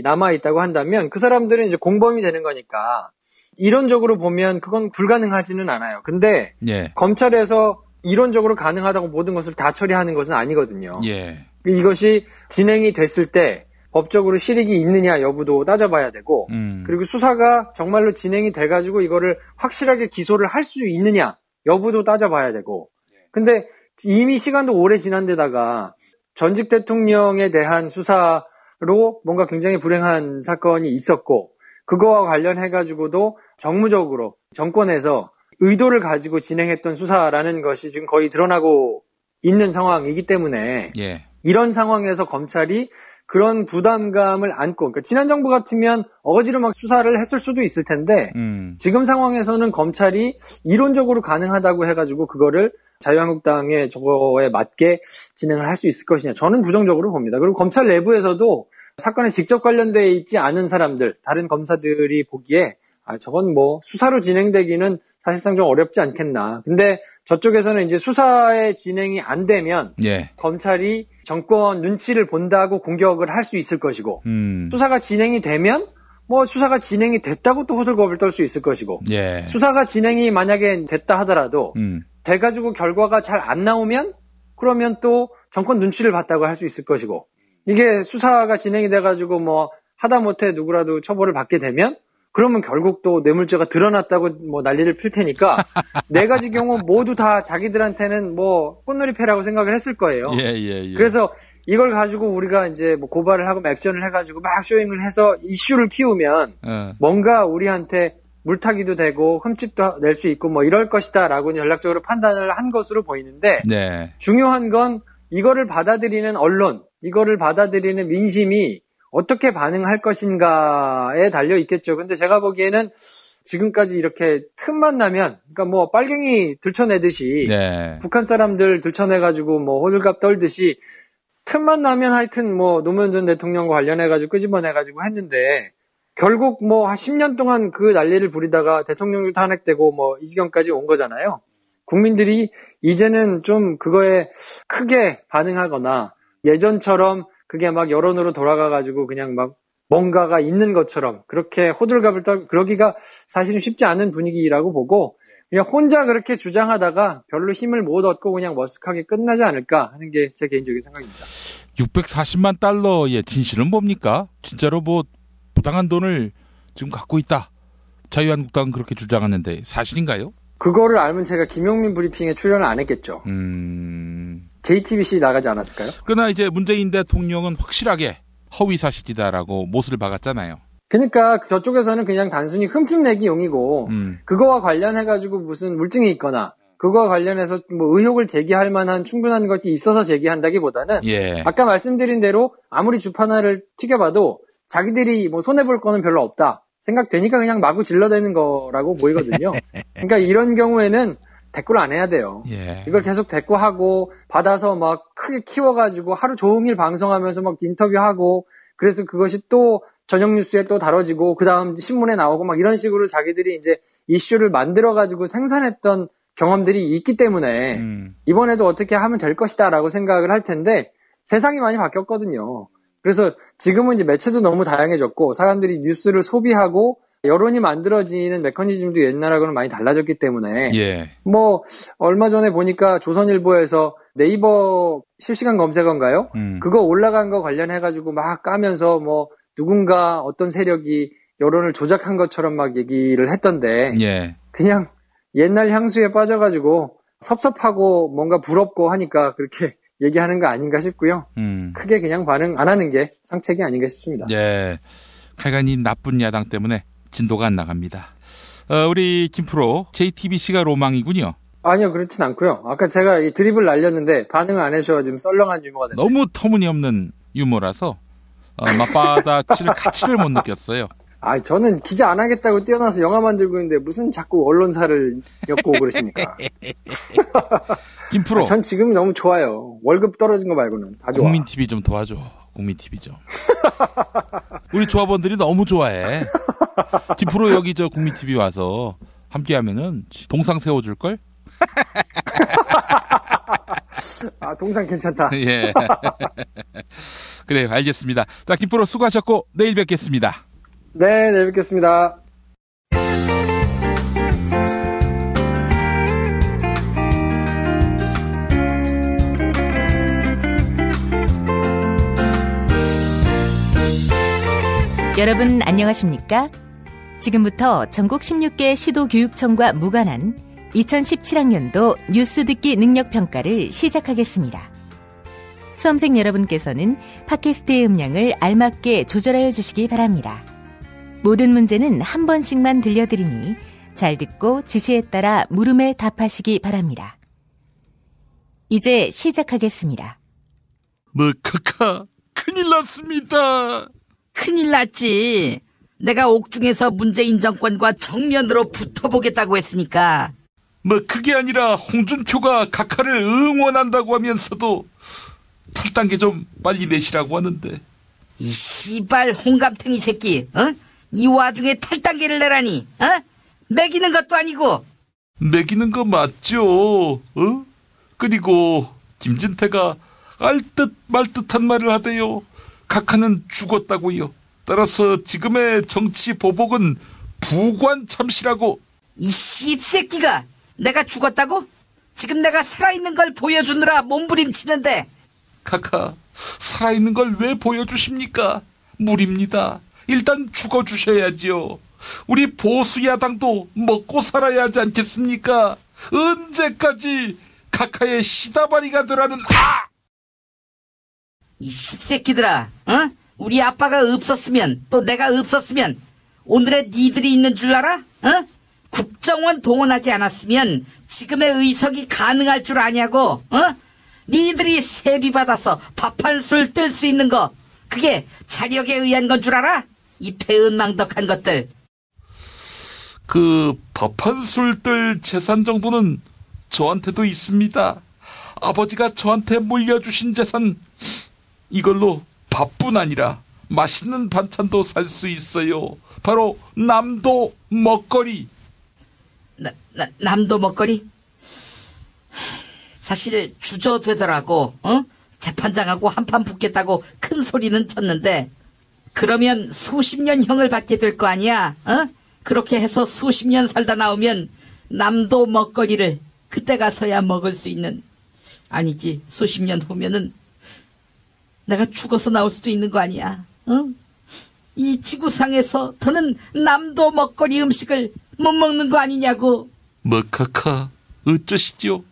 남아 있다고 한다면 그 사람들은 이제 공범이 되는 거니까 이론적으로 보면 그건 불가능하지는 않아요. 근데 예. 검찰에서 이론적으로 가능하다고 모든 것을 다 처리하는 것은 아니거든요. 예. 이것이 진행이 됐을 때 법적으로 실익이 있느냐 여부도 따져봐야 되고 그리고 수사가 정말로 진행이 돼가지고 이거를 확실하게 기소를 할 수 있느냐 여부도 따져봐야 되고 근데 이미 시간도 오래 지난 데다가 전직 대통령에 대한 수사로 뭔가 굉장히 불행한 사건이 있었고 그거와 관련해가지고도 정무적으로 정권에서 의도를 가지고 진행했던 수사라는 것이 지금 거의 드러나고 있는 상황이기 때문에 예. 이런 상황에서 검찰이 그런 부담감을 안고 그러니까 지난 정부 같으면 어거지로 막 수사를 했을 수도 있을 텐데 지금 상황에서는 검찰이 이론적으로 가능하다고 해가지고 그거를 자유한국당의 저거에 맞게 진행을 할 수 있을 것이냐 저는 부정적으로 봅니다. 그리고 검찰 내부에서도 사건에 직접 관련되어 있지 않은 사람들 다른 검사들이 보기에 저건 뭐 수사로 진행되기는 사실상 좀 어렵지 않겠나. 근데 저쪽에서는 이제 수사의 진행이 안 되면 예. 검찰이 정권 눈치를 본다고 공격을 할 수 있을 것이고 수사가 진행이 되면 뭐 수사가 진행이 됐다고 또 호들갑을 떨 수 있을 것이고 예. 수사가 진행이 만약에 됐다 하더라도 돼가지고 결과가 잘 안 나오면 그러면 또 정권 눈치를 봤다고 할 수 있을 것이고 이게 수사가 진행이 돼가지고 뭐 하다못해 누구라도 처벌을 받게 되면 그러면 결국 또 뇌물죄가 드러났다고 뭐 난리를 필 테니까 네 가지 경우 모두 다 자기들한테는 뭐 꽃놀이패라고 생각을 했을 거예요. 예. 그래서 이걸 가지고 우리가 이제 뭐 고발을 하고 액션을 해가지고 막 쇼잉을 해서 이슈를 키우면 뭔가 우리한테 물타기도 되고 흠집도 낼 수 있고 뭐 이럴 것이다라고 전략적으로 판단을 한 것으로 보이는데 네. 중요한 건 이거를 받아들이는 언론, 이거를 받아들이는 민심이 어떻게 반응할 것인가에 달려 있겠죠. 근데 제가 보기에는 지금까지 이렇게 틈만 나면, 그러니까 뭐 빨갱이 들춰내듯이 네. 북한 사람들 들춰내가지고 뭐 호들갑 떨듯이 틈만 나면 하여튼 뭐 노무현 전 대통령과 관련해가지고 끄집어내가지고 했는데 결국 뭐 한 10년 동안 그 난리를 부리다가 대통령도 탄핵되고 뭐 이 지경까지 온 거잖아요. 국민들이 이제는 좀 그거에 크게 반응하거나 예전처럼 그게 막 여론으로 돌아가가지고 그냥 막 뭔가가 있는 것처럼 그렇게 호들갑을 떨고 그러기가 사실은 쉽지 않은 분위기라고 보고 그냥 혼자 그렇게 주장하다가 별로 힘을 못 얻고 그냥 머쓱하게 끝나지 않을까 하는 게 제 개인적인 생각입니다. 640만 달러의 진실은 뭡니까? 진짜로 뭐 부당한 돈을 지금 갖고 있다. 자유한국당은 그렇게 주장하는데 사실인가요? 그거를 알면 제가 김용민 브리핑에 출연을 안 했겠죠. JTBC 나가지 않았을까요? 그러나 이제 문재인 대통령은 확실하게 허위 사실이다라고 못을 박았잖아요. 그러니까 저쪽에서는 그냥 단순히 흠집내기 용이고 그거와 관련해가지고 무슨 물증이 있거나 그거와 관련해서 뭐 의혹을 제기할 만한 충분한 것이 있어서 제기한다기보다는 예. 아까 말씀드린 대로 아무리 주판화를 튀겨봐도 자기들이 뭐 손해볼 거는 별로 없다 생각되니까 그냥 마구 질러대는 거라고 보이거든요. 그러니까 이런 경우에는 대꾸를 안 해야 돼요. 예. 이걸 계속 대꾸하고 받아서 막 크게 키워가지고 하루 종일 방송하면서 막 인터뷰하고 그래서 그것이 또 저녁 뉴스에 또 다뤄지고 그 다음 신문에 나오고 막 이런 식으로 자기들이 이제 이슈를 만들어가지고 생산했던 경험들이 있기 때문에 이번에도 어떻게 하면 될 것이다라고 생각을 할 텐데 세상이 많이 바뀌었거든요. 그래서 지금은 이제 매체도 너무 다양해졌고 사람들이 뉴스를 소비하고 여론이 만들어지는 메커니즘도 옛날하고는 많이 달라졌기 때문에 예. 뭐 얼마 전에 보니까 조선일보에서 네이버 실시간 검색어인가요? 그거 올라간 거 관련해가지고 막 까면서 뭐 누군가 어떤 세력이 여론을 조작한 것처럼 막 얘기를 했던데 예. 그냥 옛날 향수에 빠져가지고 섭섭하고 뭔가 부럽고 하니까 그렇게 얘기하는 거 아닌가 싶고요. 크게 그냥 반응 안 하는 게 상책이 아닌가 싶습니다. 예. 하여간 이 나쁜 야당 때문에 진도가 안 나갑니다. 우리 김프로 JTBC가 로망이군요. 아니요, 그렇진 않고요. 아까 제가 이 드립을 날렸는데 반응을 안 해주셔가지고 썰렁한 유머가 됐네요. 너무 터무니없는 유머라서 맞받아칠 가치를 못 느꼈어요. 아, 저는 기자 안 하겠다고 뛰어나서 영화 만들고 있는데 무슨 자꾸 언론사를 엮고 그러십니까? 김프로. 전 지금 너무 좋아요. 월급 떨어진 거 말고는 다 좋아. 국민TV 좀 도와줘. 국민TV 좀. 우리 조합원들이 너무 좋아해. 김프로 여기 저 국민TV 와서 함께하면은 동상 세워줄걸? 아, 동상 괜찮다. 예. 그래요, 알겠습니다. 자, 김프로 수고하셨고 내일 뵙겠습니다. 네, 내일 뵙겠습니다. 여러분 안녕하십니까? 지금부터 전국 16개 시도교육청과 무관한 2017학년도 뉴스 듣기 능력 평가를 시작하겠습니다. 수험생 여러분께서는 팟캐스트의 음량을 알맞게 조절하여 주시기 바랍니다. 모든 문제는 한 번씩만 들려드리니 잘 듣고 지시에 따라 물음에 답하시기 바랍니다. 이제 시작하겠습니다. 카카 큰일 났습니다. 큰일 났지. 내가 옥중에서 문재인 정권과 정면으로 붙어보겠다고 했으니까. 그게 아니라 홍준표가 카카를 응원한다고 하면서도 탈당계 좀 빨리 내시라고 하는데. 이 씨발 홍감탱이 새끼, 어? 이 와중에 탈당계를 내라니, 어? 매기는 것도 아니고. 매기는 거 맞죠, 어? 그리고 김진태가 알듯 말듯한 말을 하대요. 카카는 죽었다고요. 따라서 지금의 정치 보복은 부관참시라고. 이 씹새끼가 내가 죽었다고? 지금 내가 살아있는 걸 보여주느라 몸부림치는데. 카카, 살아있는 걸 왜 보여주십니까? 무리입니다. 일단 죽어주셔야지요. 우리 보수야당도 먹고 살아야 하지 않겠습니까? 언제까지 카카의 시다바리가 되라는 이 씹새끼들아, 어? 우리 아빠가 없었으면, 또 내가 없었으면 오늘의 니들이 있는 줄 알아? 어? 국정원 동원하지 않았으면 지금의 의석이 가능할 줄 아냐고. 어? 니들이 세비 받아서 밥 한 술 뜰 수 있는 거, 그게 자력에 의한 건 줄 알아? 이 배은망덕한 것들. 그 밥 한 술 뜰 재산 정도는 저한테도 있습니다. 아버지가 저한테 물려주신 재산, 이걸로 밥뿐 아니라 맛있는 반찬도 살 수 있어요. 바로 남도 먹거리. 남도 먹거리? 사실 주저되더라고. 어? 재판장하고 한판 붙겠다고 큰 소리는 쳤는데, 그러면 수십 년 형을 받게 될 거 아니야. 어? 그렇게 해서 수십 년 살다 나오면 남도 먹거리를 그때 가서야 먹을 수 있는, 아니지, 수십 년 후면은 내가 죽어서 나올 수도 있는 거 아니야. 어? 이 지구상에서 더는 남도 먹거리 음식을 못 먹는 거 아니냐고. 머카카 어쩌시죠?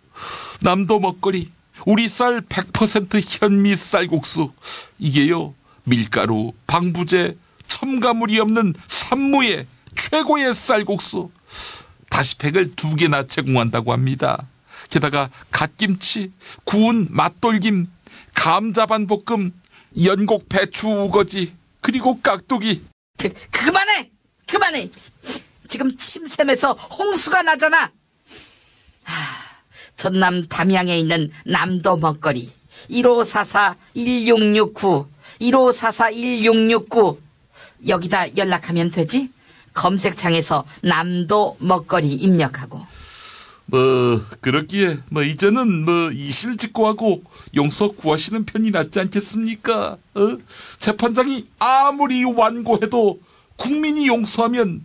남도 먹거리, 우리 쌀 100% 현미 쌀국수, 이게요 밀가루, 방부제, 첨가물이 없는 산무의 최고의 쌀국수, 다시팩을 2개나 제공한다고 합니다. 게다가 갓김치, 구운 맛돌김, 감자반볶음, 연곡 배추 우거지, 그리고 깍두기. 그만해. 지금 침샘에서 홍수가 나잖아. 전남 담양에 있는 남도 먹거리 1544-1669 1544-1669 여기다 연락하면 되지? 검색창에서 남도 먹거리 입력하고. 그렇기에 이제는 이실직고하고 용서 구하시는 편이 낫지 않겠습니까? 재판장이 아무리 완고해도 국민이 용서하면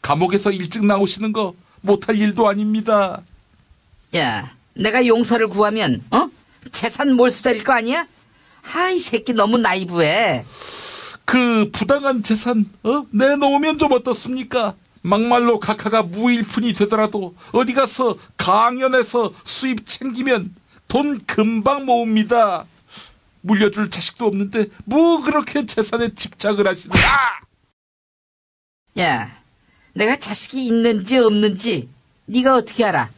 감옥에서 일찍 나오시는 거 못할 일도 아닙니다. 야, 내가 용서를 구하면 재산 몰수될 거 아니야? 이 새끼 너무 나이브해. 그 부당한 재산 내놓으면 좀 어떻습니까? 막말로 카카가 무일푼이 되더라도 어디 가서 강연해서 수입 챙기면 돈 금방 모읍니다. 물려줄 자식도 없는데 뭐 그렇게 재산에 집착을 하시나? 야, 내가 자식이 있는지 없는지 네가 어떻게 알아?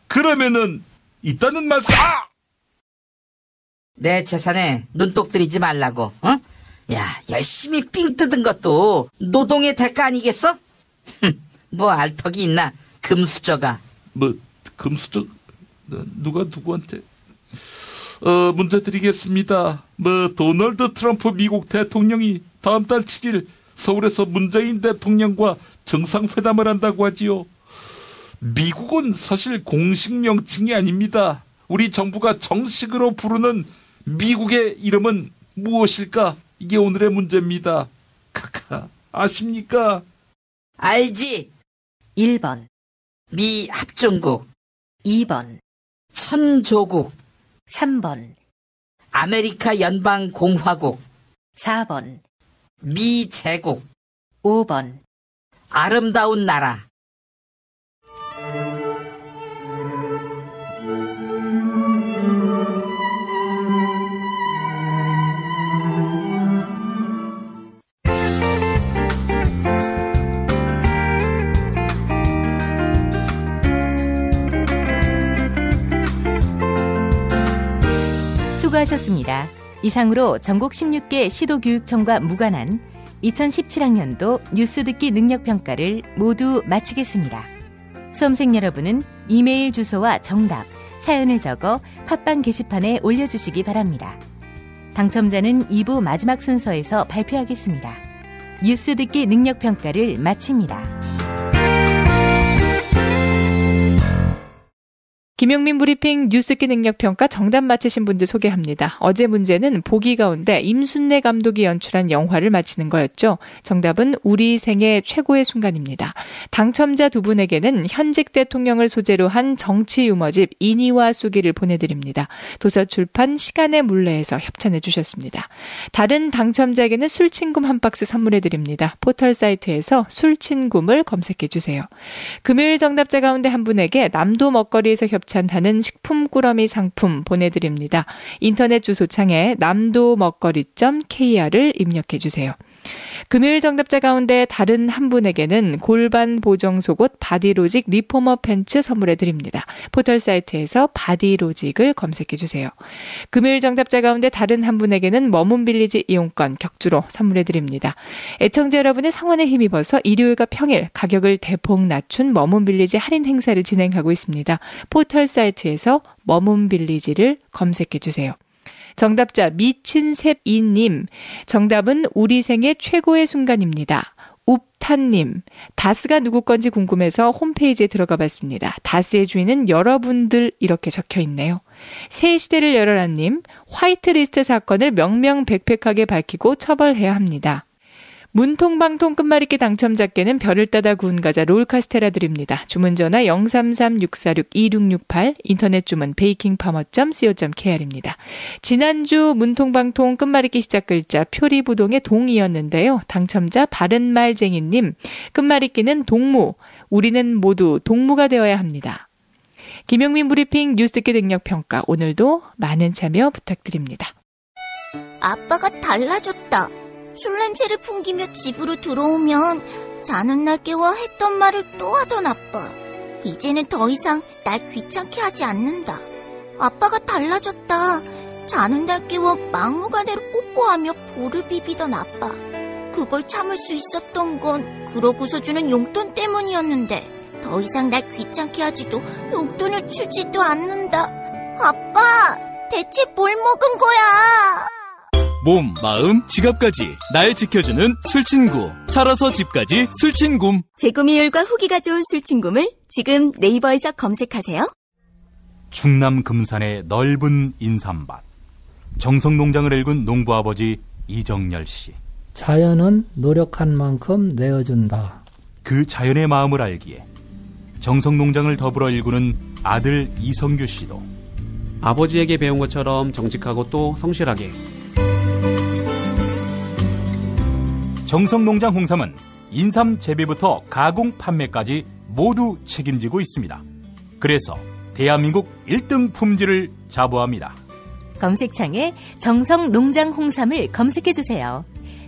그러면은 있다는 말씀. 내 재산에 눈독 들이지 말라고. 야, 열심히 삥 뜯은 것도 노동의 대가 아니겠어? 뭐 알턱이 있나, 금수저가. 금수저? 누가 누구한테? 문제 드리겠습니다. 도널드 트럼프 미국 대통령이 다음 달 7일 서울에서 문재인 대통령과 정상회담을 한다고 하지요. 미국은 사실 공식 명칭이 아닙니다. 우리 정부가 정식으로 부르는 미국의 이름은 무엇일까? 이게 오늘의 문제입니다. 카카, 아십니까? 알지. 1번 미합중국, 2번 천조국, 3번 아메리카 연방공화국, 4번 미제국, 5번 아름다운 나라. 수고하셨습니다. 이상으로 전국 16개 시도교육청과 무관한 2017학년도 뉴스 듣기 능력평가를 모두 마치겠습니다. 수험생 여러분은 이메일 주소와 정답, 사연을 적어 팟빵 게시판에 올려주시기 바랍니다. 당첨자는 2부 마지막 순서에서 발표하겠습니다. 뉴스 듣기 능력평가를 마칩니다. 김용민 브리핑 뉴스기 능력평가 정답 맞히신 분들 소개합니다. 어제 문제는 보기 가운데 임순례 감독이 연출한 영화를 맞히는 거였죠. 정답은 우리 생애 최고의 순간입니다. 당첨자 두 분에게는 현직 대통령을 소재로 한 정치 유머집 이니와 쏘기를 보내드립니다. 도서출판 시간의 물레에서 협찬해 주셨습니다. 다른 당첨자에게는 술친굼 한 박스 선물해드립니다. 포털 사이트에서 술친굼을 검색해 주세요. 금요일 정답자 가운데 한 분에게 남도 먹거리에서 협찬하는 식품 꾸러미 상품 보내드립니다. 인터넷 주소창에 남도먹거리.kr을 입력해 주세요. 금요일 정답자 가운데 다른 한 분에게는 골반 보정 속옷 바디로직 리포머 팬츠 선물해드립니다. 포털 사이트에서 바디로직을 검색해 주세요. 금요일 정답자 가운데 다른 한 분에게는 머문빌리지 이용권 격주로 선물해드립니다. 애청자 여러분의 성원에 힘입어서 일요일과 평일 가격을 대폭 낮춘 머문빌리지 할인 행사를 진행하고 있습니다. 포털 사이트에서 머문빌리지를 검색해 주세요. 정답자 미친셉이님, 정답은 우리 생애 최고의 순간입니다. 웁탄님, 다스가 누구 건지 궁금해서 홈페이지에 들어가 봤습니다. 다스의 주인은 여러분들 이렇게 적혀 있네요. 새 시대를 열어라님, 화이트리스트 사건을 명명백백하게 밝히고 처벌해야 합니다. 문통방통 끝말잇기 당첨자께는 별을 따다 구운 과자 롤카스테라 드립니다. 주문 전화 033-646-2668, 인터넷 주문 베이킹파머.co.kr입니다. 지난주 문통방통 끝말잇기 시작 글자 표리부동의 동이었는데요. 당첨자 바른말쟁이님, 끝말잇기는 동무, 우리는 모두 동무가 되어야 합니다. 김용민 브리핑 뉴스듣기 능력평가, 오늘도 많은 참여 부탁드립니다. 아빠가 달라졌다. 술 냄새를 풍기며 집으로 들어오면 자는 날 깨워 했던 말을 또 하던 아빠. 이제는 더 이상 날 귀찮게 하지 않는다. 아빠가 달라졌다. 자는 날 깨워 막무가내로 뽀뽀하며 볼을 비비던 아빠. 그걸 참을 수 있었던 건 그러고서 주는 용돈 때문이었는데 더 이상 날 귀찮게 하지도 용돈을 주지도 않는다. 아빠, 대체 뭘 먹은 거야? 몸, 마음, 지갑까지 날 지켜주는 술친구. 살아서 집까지 술친굼. 재구매율과 후기가 좋은 술친굼을 지금 네이버에서 검색하세요. 충남 금산의 넓은 인삼밭. 정성농장을 일군 농부아버지 이정열 씨. 자연은 노력한 만큼 내어준다. 그 자연의 마음을 알기에 정성농장을 더불어 일구는 아들 이성규 씨도 아버지에게 배운 것처럼 정직하고 또 성실하게. 정성농장 홍삼은 인삼 재배부터 가공 판매까지 모두 책임지고 있습니다. 그래서 대한민국 1등 품질을 자부합니다. 검색창에 정성농장 홍삼을 검색해주세요.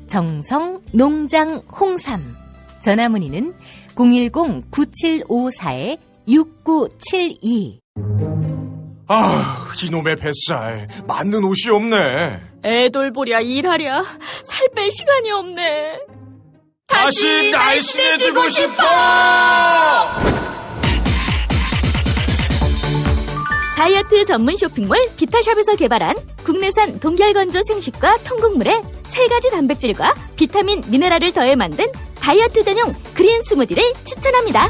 정성농장 홍삼. 전화문의는 010-9754-6972. 아, 이놈의 뱃살. 맞는 옷이 없네. 애 돌보랴 일하랴 살 뺄 시간이 없네. 다시 날씬해지고 싶어! 다이어트 전문 쇼핑몰 비타샵에서 개발한 국내산 동결건조 생식과 통곡물에 3가지 단백질과 비타민, 미네랄을 더해 만든 다이어트 전용 그린 스무디를 추천합니다.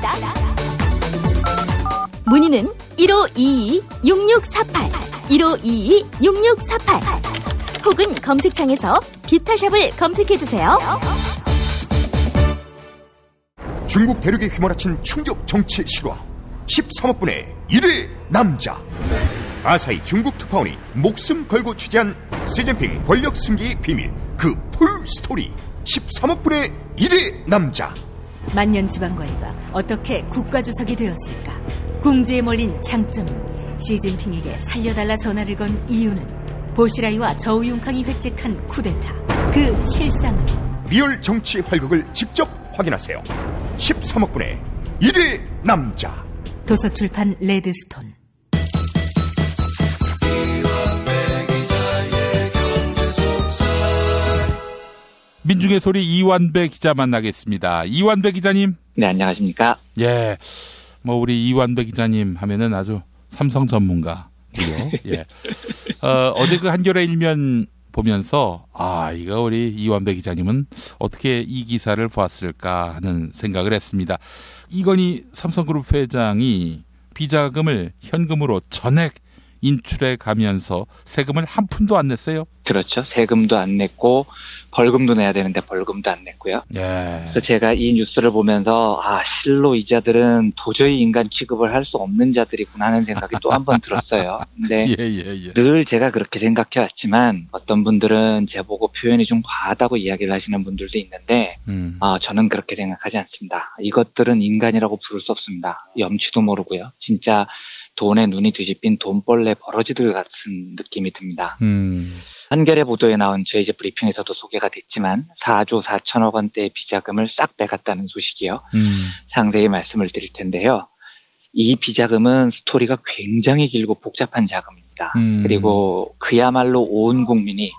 문의는 1522-6648, 1522-6648 혹은 검색창에서 비타샵을 검색해주세요. 중국 대륙에 휘몰아친 충격 정치 실화 13억분의 1의 남자. 아사히 중국 특파원이 목숨 걸고 취재한 시진핑 권력 승기의 비밀, 그 풀스토리 13억분의 1의 남자. 만년 지방관리가 어떻게 국가주석이 되었을까? 궁지에 몰린 장점인 시진핑에게 살려달라 전화를 건 이유는 보시라이와 저우융캉이 획책한 쿠데타, 그 실상은. 리얼 정치 활극을 직접 확인하세요. 13억분의 1의 남자. 도서출판 레드스톤. 민중의 소리 이완배 기자 만나겠습니다. 이완배 기자님. 네, 안녕하십니까. 예. 우리 이완배 기자님 하면은 아주 삼성 전문가고요. 예. 어제 그 한겨레 일면 보면서 이거 우리 이완배 기자님은 어떻게 이 기사를 보았을까 하는 생각을 했습니다. 이건희 삼성그룹 회장이 비자금을 현금으로 전액 인출해 가면서 세금을 한 푼도 안 냈어요? 그렇죠. 세금도 안 냈고 벌금도 내야 되는데 벌금도 안 냈고요. 예. 그래서 제가 이 뉴스를 보면서 실로 이 자들은 도저히 인간 취급을 할 수 없는 자들이구나 하는 생각이 또 한 번 들었어요. 근데 늘 제가 그렇게 생각해 왔지만 어떤 분들은 제보고 표현이 좀 과하다고 이야기를 하시는 분들도 있는데 저는 그렇게 생각하지 않습니다. 이것들은 인간이라고 부를 수 없습니다. 염치도 모르고요. 진짜 돈에 눈이 뒤집힌 돈벌레 버러지들 같은 느낌이 듭니다. 한겨레 보도에 나온 저희 브리핑에서도 소개가 됐지만 4조 4천억 원대의 비자금을 싹 빼갔다는 소식이요. 상세히 말씀을 드릴 텐데요. 이 비자금은 스토리가 굉장히 길고 복잡한 자금입니다. 그리고 그야말로 온 국민이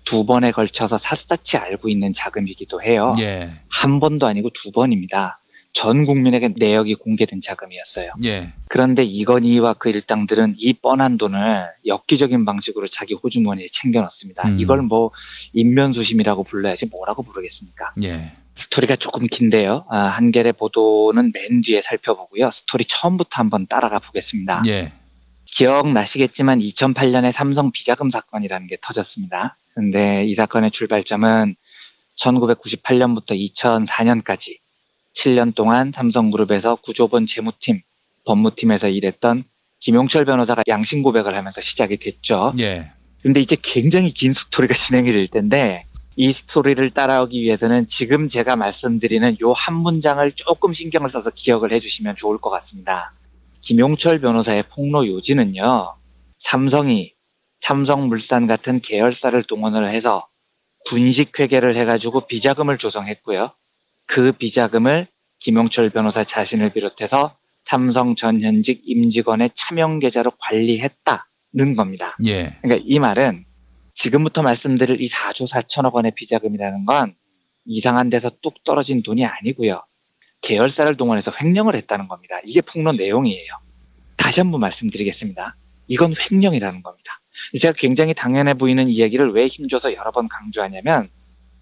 두 번에 걸쳐서 샅샅이 알고 있는 자금이기도 해요. 예. 한 번도 아니고 두 번입니다. 전 국민에게 내역이 공개된 자금이었어요. 예. 그런데 이건희와 그 일당들은 이 뻔한 돈을 엽기적인 방식으로 자기 호주머니에 챙겨넣습니다. 이걸 뭐 인면수심이라고 불러야지 뭐라고 부르겠습니까? 예. 스토리가 조금 긴데요. 한겨레 보도는 맨 뒤에 살펴보고요. 스토리 처음부터 한번 따라가 보겠습니다. 예. 기억나시겠지만 2008년에 삼성 비자금 사건이라는 게 터졌습니다. 근데 이 사건의 출발점은 1998년부터 2004년까지 7년 동안 삼성그룹에서 구조본 재무팀, 법무팀에서 일했던 김용철 변호사가 양심 고백을 하면서 시작이 됐죠. 예. 근데 이제 굉장히 긴 스토리가 진행이 될 텐데 이 스토리를 따라오기 위해서는 지금 제가 말씀드리는 요 한 문장을 조금 신경을 써서 기억을 해주시면 좋을 것 같습니다. 김용철 변호사의 폭로 요지는요. 삼성이 삼성물산 같은 계열사를 동원을 해서 분식회계를 해가지고 비자금을 조성했고요. 그 비자금을 김용철 변호사 자신을 비롯해서 삼성 전 현직 임직원의 차명 계좌로 관리했다는 겁니다. 예. 그러니까 이 말은 지금부터 말씀드릴 이 4조 4천억 원의 비자금이라는 건 이상한 데서 뚝 떨어진 돈이 아니고요. 계열사를 동원해서 횡령을 했다는 겁니다. 이게 폭로 내용이에요. 다시 한번 말씀드리겠습니다. 이건 횡령이라는 겁니다. 제가 굉장히 당연해 보이는 이 얘기를 왜 힘줘서 여러 번 강조하냐면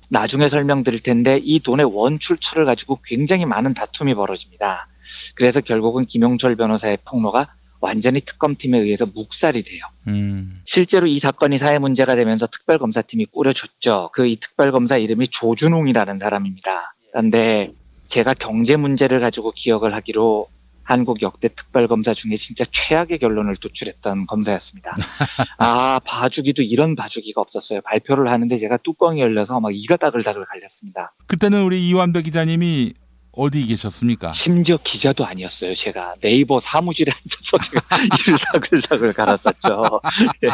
나중에 설명드릴 텐데 이 돈의 원출처를 가지고 굉장히 많은 다툼이 벌어집니다. 그래서 결국은 김용철 변호사의 폭로가 완전히 특검팀에 의해서 묵살이 돼요. 실제로 이 사건이 사회 문제가 되면서 특별검사팀이 꾸려졌죠. 이 특별검사 이름이 조준웅이라는 사람입니다. 그런데 제가 경제 문제를 가지고 기억을 하기로 한국 역대 특별검사 중에 진짜 최악의 결론을 도출했던 검사였습니다. 봐주기도 이런 봐주기가 없었어요. 발표를 하는데 제가 뚜껑이 열려서 막 이가 다글다글 갈렸습니다. 그때는 우리 이완배 기자님이 어디 계셨습니까? 심지어 기자도 아니었어요. 제가 네이버 사무실에 앉아서 제가 이를 다글다글 갈았었죠. 예.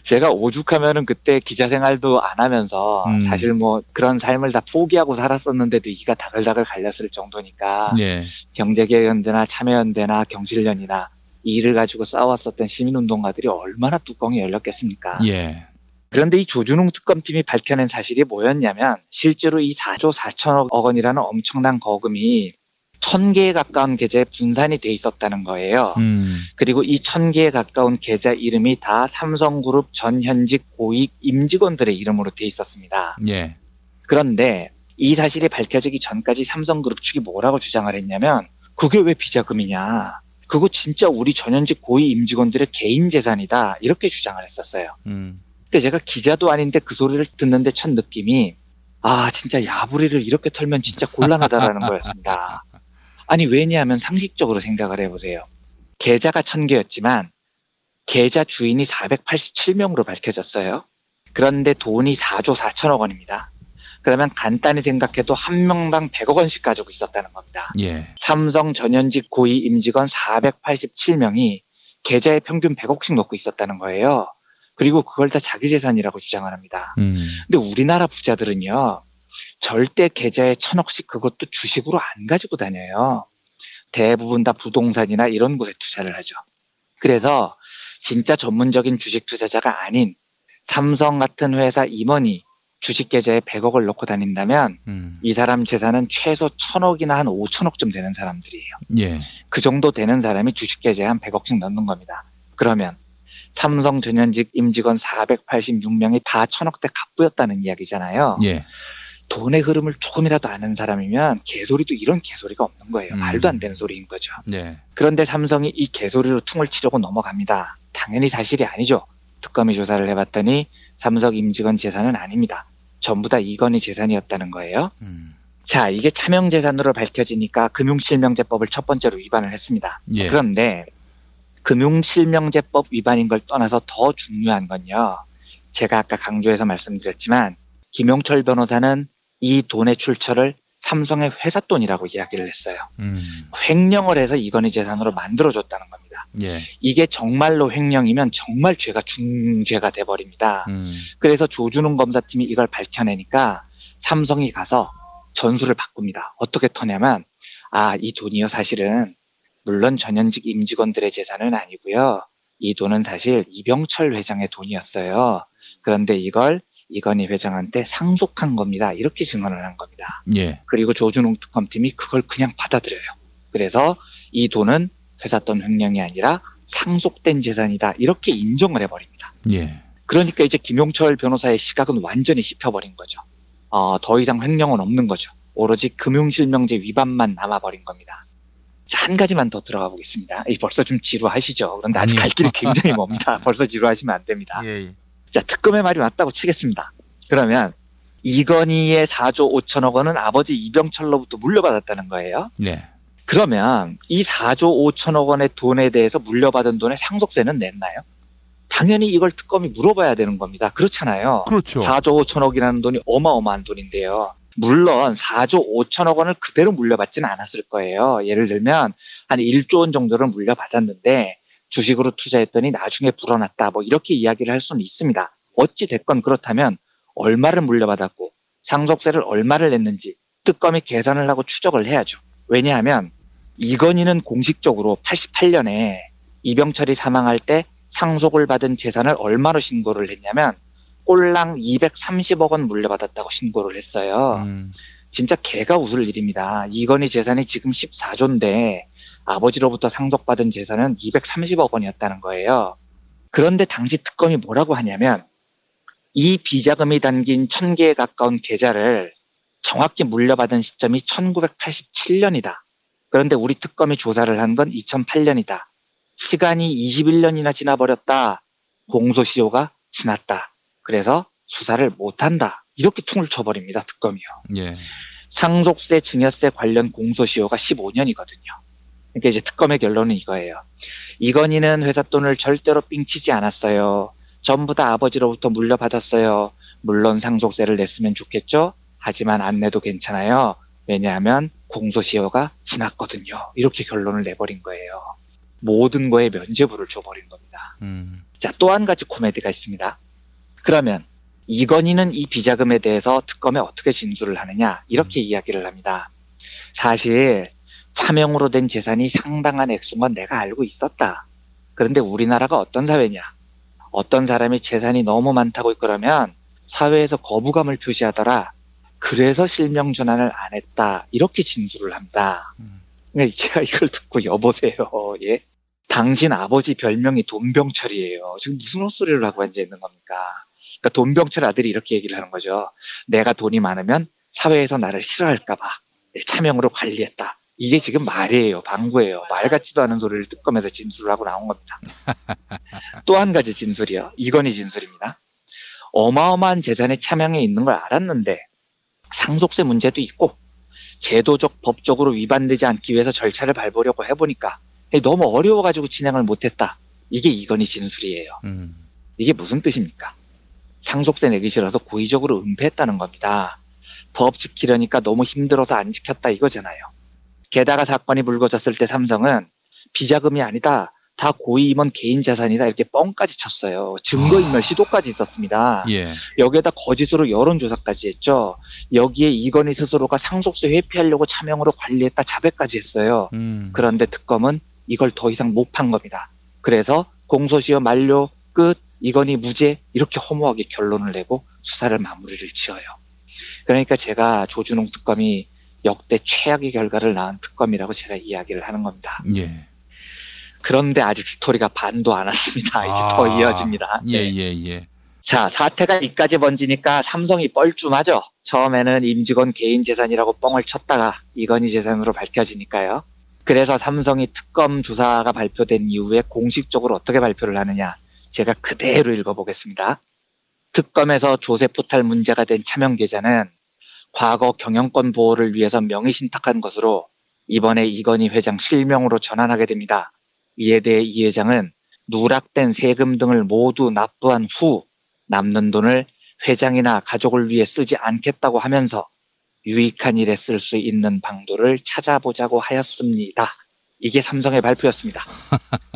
제가 오죽하면은 그때 기자 생활도 안 하면서 사실 뭐 그런 삶을 다 포기하고 살았었는데도 이가 다글다글 갈렸을 정도니까 예. 경제개혁연대나 참여연대나 경실련이나 이 일을 가지고 싸웠었던 시민운동가들이 얼마나 뚜껑이 열렸겠습니까? 예. 그런데 이 조준웅 특검팀이 밝혀낸 사실이 뭐였냐면 실제로 이 4조 4천억 원이라는 엄청난 거금이 1000개에 가까운 계좌에 분산이 돼 있었다는 거예요. 그리고 이 1000개에 가까운 계좌 이름이 다 삼성그룹 전 현직 고위 임직원들의 이름으로 돼 있었습니다. 예. 그런데 이 사실이 밝혀지기 전까지 삼성그룹 측이 뭐라고 주장을 했냐면 그게 왜 비자금이냐. 그거 진짜 우리 전현직 고위 임직원들의 개인 재산이다. 이렇게 주장을 했었어요. 근데 제가 기자도 아닌데 그 소리를 듣는데 첫 느낌이 진짜 야부리를 이렇게 털면 진짜 곤란하다라는 거였습니다. 아니 왜냐하면 상식적으로 생각을 해보세요. 계좌가 1000개였지만 계좌 주인이 487명으로 밝혀졌어요. 그런데 돈이 4조 4천억 원입니다. 그러면 간단히 생각해도 한 명당 100억 원씩 가지고 있었다는 겁니다. 예. 삼성 전현직 고위 임직원 487명이 계좌에 평균 100억씩 넣고 있었다는 거예요. 그리고 그걸 다 자기 재산이라고 주장을 합니다. 근데 우리나라 부자들은요. 절대 계좌에 1000억씩 그것도 주식으로 안 가지고 다녀요. 대부분 다 부동산이나 이런 곳에 투자를 하죠. 그래서 진짜 전문적인 주식 투자자가 아닌 삼성 같은 회사 임원이 주식 계좌에 100억을 넣고 다닌다면 이 사람 재산은 최소 1000억이나 한 5000억쯤 되는 사람들이에요. 예. 그 정도 되는 사람이 주식 계좌에 한 100억씩 넣는 겁니다. 그러면 삼성 전현직 임직원 486명이 다 1000억대 갑부였다는 이야기잖아요. 예. 돈의 흐름을 조금이라도 아는 사람이면 개소리도 이런 개소리가 없는 거예요. 말도 안 되는 소리인 거죠. 네. 그런데 삼성이 이 개소리로 퉁을 치려고 넘어갑니다. 당연히 사실이 아니죠. 특검이 조사를 해봤더니 삼성 임직원 재산은 아닙니다. 전부 다 이건희 재산이었다는 거예요. 자, 이게 차명재산으로 밝혀지니까 금융실명제법을 첫 번째로 위반을 했습니다. 예. 그런데 금융실명제법 위반인 걸 떠나서 더 중요한 건요. 제가 아까 강조해서 말씀드렸지만 김용철 변호사는 이 돈의 출처를 삼성의 회사 돈이라고 이야기를 했어요. 횡령을 해서 이건희 재산으로 만들어줬다는 겁니다. 예. 이게 정말로 횡령이면 정말 죄가 중죄가 돼버립니다. 그래서 조준웅 검사팀이 이걸 밝혀내니까 삼성이 가서 전술을 바꿉니다. 어떻게 터냐면 이 돈이요 사실은 물론 전현직 임직원들의 재산은 아니고요. 이 돈은 사실 이병철 회장의 돈이었어요. 그런데 이걸 이건희 회장한테 상속한 겁니다. 이렇게 증언을 한 겁니다. 예. 그리고 조준웅 특검팀이 그걸 그냥 받아들여요. 그래서 이 돈은 회사 돈 횡령이 아니라 상속된 재산이다. 이렇게 인정을 해버립니다. 예. 그러니까 이제 김용철 변호사의 시각은 완전히 씹혀버린 거죠. 더 이상 횡령은 없는 거죠. 오로지 금융실명제 위반만 남아버린 겁니다. 자, 한 가지만 더 들어가 보겠습니다. 벌써 좀 지루하시죠? 그런데 아직 갈 길이 굉장히 멉니다. 벌써 지루하시면 안 됩니다. 예. 자, 특검의 말이 맞다고 치겠습니다. 그러면 이건희의 4조 5천억 원은 아버지 이병철로부터 물려받았다는 거예요. 네. 그러면 이 4조 5천억 원의 돈에 대해서 물려받은 돈의 상속세는 냈나요? 당연히 이걸 특검이 물어봐야 되는 겁니다. 그렇잖아요. 그렇죠. 4조 5천억이라는 돈이 어마어마한 돈인데요. 물론 4조 5천억 원을 그대로 물려받지는 않았을 거예요. 예를 들면 한 1조 원 정도를 물려받았는데 주식으로 투자했더니 나중에 불어났다. 이렇게 이야기를 할 수는 있습니다. 어찌 됐건 그렇다면 얼마를 물려받았고 상속세를 얼마를 냈는지 특검이 계산을 하고 추적을 해야죠. 왜냐하면 이건희는 공식적으로 88년에 이병철이 사망할 때 상속을 받은 재산을 얼마로 신고를 했냐면 꼴랑 230억 원 물려받았다고 신고를 했어요. 진짜 개가 웃을 일입니다. 이건희 재산이 지금 14조인데 아버지로부터 상속받은 재산은 230억 원이었다는 거예요. 그런데 당시 특검이 뭐라고 하냐면 이 비자금이 담긴 1000개에 가까운 계좌를 정확히 물려받은 시점이 1987년이다. 그런데 우리 특검이 조사를 한 건 2008년이다. 시간이 21년이나 지나버렸다. 공소시효가 지났다. 그래서 수사를 못한다. 이렇게 퉁을 쳐버립니다. 특검이요. 예. 상속세, 증여세 관련 공소시효가 15년이거든요. 그러니까 이제 특검의 결론은 이거예요. 이건희는 회사 돈을 절대로 삥치지 않았어요. 전부 다 아버지로부터 물려받았어요. 물론 상속세를 냈으면 좋겠죠. 하지만 안 내도 괜찮아요. 왜냐하면 공소시효가 지났거든요. 이렇게 결론을 내버린 거예요. 모든 거에 면죄부를 줘버린 겁니다. 자, 또 한 가지 코미디가 있습니다. 그러면 이건희는 이 비자금에 대해서 특검에 어떻게 진술을 하느냐 이렇게 이야기를 합니다. 사실 차명으로 된 재산이 상당한 액수인 건 내가 알고 있었다. 그런데 우리나라가 어떤 사회냐. 어떤 사람이 재산이 너무 많다고 그러면 사회에서 거부감을 표시하더라. 그래서 실명 전환을 안 했다. 이렇게 진술을 합니다. 그러니까 제가 이걸 듣고 여보세요. 예? 당신 아버지 별명이 돈병철이에요. 지금 무슨 헛소리를 하고 앉아있는 겁니까? 그러니까 돈병철 아들이 이렇게 얘기를 하는 거죠. 내가 돈이 많으면 사회에서 나를 싫어할까봐 차명으로 관리했다. 이게 지금 말이에요. 방구예요. 말 같지도 않은 소리를 특검에서 진술을 하고 나온 겁니다. 또 한 가지 진술이요. 이건희 진술입니다. 어마어마한 재산에 차명이 있는 걸 알았는데 상속세 문제도 있고 제도적 법적으로 위반되지 않기 위해서 절차를 밟으려고 해보니까 너무 어려워가지고 진행을 못했다. 이게 이건희 진술이에요. 이게 무슨 뜻입니까? 상속세 내기 싫어서 고의적으로 은폐했다는 겁니다. 법 지키려니까 너무 힘들어서 안 지켰다 이거잖아요. 게다가 사건이 불거졌을 때 삼성은 비자금이 아니다. 다 고의 임원 개인 자산이다. 이렇게 뻥까지 쳤어요. 증거인멸 시도까지 있었습니다. 예. 여기에다 거짓으로 여론조사까지 했죠. 여기에 이건희 스스로가 상속세 회피하려고 차명으로 관리했다 자백까지 했어요. 그런데 특검은 이걸 더 이상 못 판 겁니다. 그래서 공소시효 만료 끝 이건희 무죄 이렇게 허무하게 결론을 내고 수사를 마무리를 지어요. 그러니까 제가 조준웅 특검이 역대 최악의 결과를 낳은 특검이라고 제가 이야기를 하는 겁니다. 예. 그런데 아직 스토리가 반도 안 왔습니다. 이제 더 이어집니다. 예. 자, 사태가 이까지 번지니까 삼성이 뻘쭘하죠. 처음에는 임직원 개인 재산이라고 뻥을 쳤다가 이건희 재산으로 밝혀지니까요. 그래서 삼성이 특검 조사가 발표된 이후에 공식적으로 어떻게 발표를 하느냐, 제가 그대로 읽어보겠습니다. 특검에서 조세포탈 문제가 된 차명 계좌는 과거 경영권 보호를 위해서 명의 신탁한 것으로 이번에 이건희 회장 실명으로 전환하게 됩니다. 이에 대해 이 회장은 누락된 세금 등을 모두 납부한 후 남는 돈을 회장이나 가족을 위해 쓰지 않겠다고 하면서 유익한 일에 쓸 수 있는 방도를 찾아보자고 하였습니다. 이게 삼성의 발표였습니다.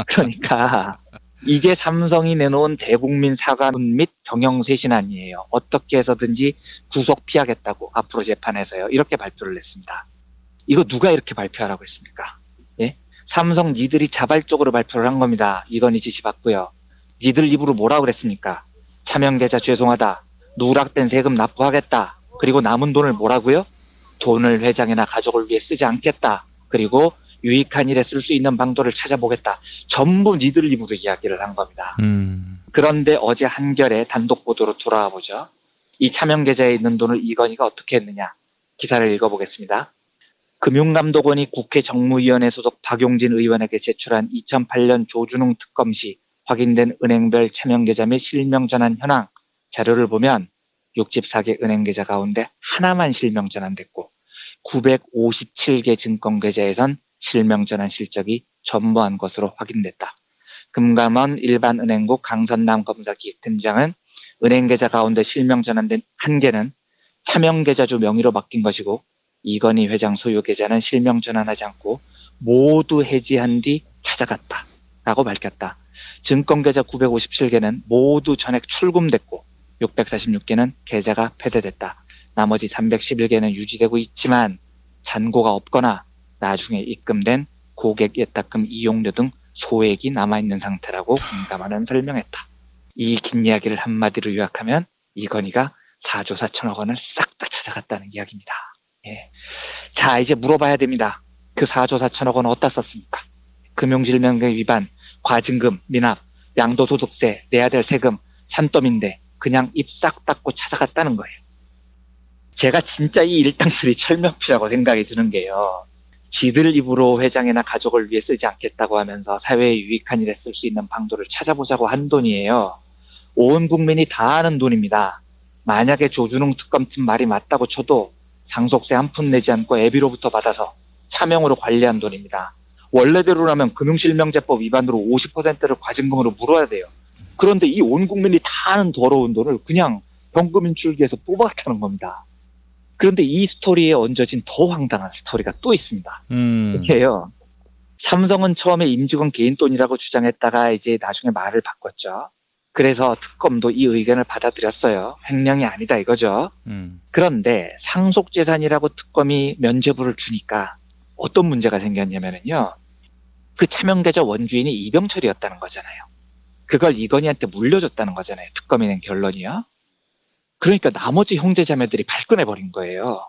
그러니까 이게 삼성이 내놓은 대국민 사과문 및 경영쇄신안이에요. 어떻게 해서든지 구속 피하겠다고 앞으로 재판에서요. 이렇게 발표를 했습니다. 이거 누가 이렇게 발표하라고 했습니까? 예? 삼성 니들이 자발적으로 발표를 한 겁니다. 이건희 지시 받고요. 니들 입으로 뭐라고 그랬습니까? 차명계좌 죄송하다. 누락된 세금 납부하겠다. 그리고 남은 돈을 뭐라고요? 돈을 회장이나 가족을 위해 쓰지 않겠다. 그리고 유익한 일에 쓸 수 있는 방도를 찾아보겠다. 전부 니들 입으로 이야기를 한 겁니다. 그런데 어제 한겨레 단독 보도로 돌아와 보죠. 이 차명계좌에 있는 돈을 이건희가 어떻게 했느냐. 기사를 읽어보겠습니다. 금융감독원이 국회 정무위원회 소속 박용진 의원에게 제출한 2008년 조준웅 특검 시 확인된 은행별 차명계좌 및 실명 전환 현황 자료를 보면 64개 은행계좌 가운데 하나만 실명 전환됐고 957개 증권계좌에선 실명 전환 실적이 전무한 것으로 확인됐다. 금감원 일반은행국 강선남 검사기획팀장은 은행계좌 가운데 실명 전환된 한 개는 차명계좌주 명의로 바뀐 것이고 이건희 회장 소유 계좌는 실명 전환하지 않고 모두 해지한 뒤 찾아갔다. 라고 밝혔다. 증권계좌 957개는 모두 전액 출금됐고 646개는 계좌가 폐쇄됐다. 나머지 311개는 유지되고 있지만 잔고가 없거나 나중에 입금된 고객 예탁금 이용료 등 소액이 남아있는 상태라고 금감원은 설명했다. 이 긴 이야기를 한마디로 요약하면 이건희가 4조 4천억 원을 싹 다 찾아갔다는 이야기입니다. 예. 자, 이제 물어봐야 됩니다. 그 4조 4천억 원은 어디다 썼습니까? 금융실명법 위반, 과징금, 미납, 양도소득세, 내야 될 세금, 산더미인데 그냥 입 싹 닫고 찾아갔다는 거예요. 제가 진짜 이 일당들이 철명피라고 생각이 드는 게요. 지들 입으로 회장이나 가족을 위해 쓰지 않겠다고 하면서 사회에 유익한 일에 쓸 수 있는 방도를 찾아보자고 한 돈이에요. 온 국민이 다 아는 돈입니다. 만약에 조준웅 특검팀 말이 맞다고 쳐도 상속세 한 푼 내지 않고 애비로부터 받아서 차명으로 관리한 돈입니다. 원래대로라면 금융실명제법 위반으로 50%를 과징금으로 물어야 돼요. 그런데 이 온 국민이 다 아는 더러운 돈을 그냥 현금인출기해서 뽑아갔다는 겁니다. 그런데 이 스토리에 얹어진 더 황당한 스토리가 또 있습니다. 이게요. 삼성은 처음에 임직원 개인 돈이라고 주장했다가 이제 나중에 말을 바꿨죠. 그래서 특검도 이 의견을 받아들였어요. 횡령이 아니다 이거죠. 그런데 상속재산이라고 특검이 면죄부를 주니까 어떤 문제가 생겼냐면요. 그 차명계좌 원주인이 이병철이었다는 거잖아요. 그걸 이건희한테 물려줬다는 거잖아요. 특검이 낸 결론이요. 그러니까 나머지 형제자매들이 발끈해버린 거예요.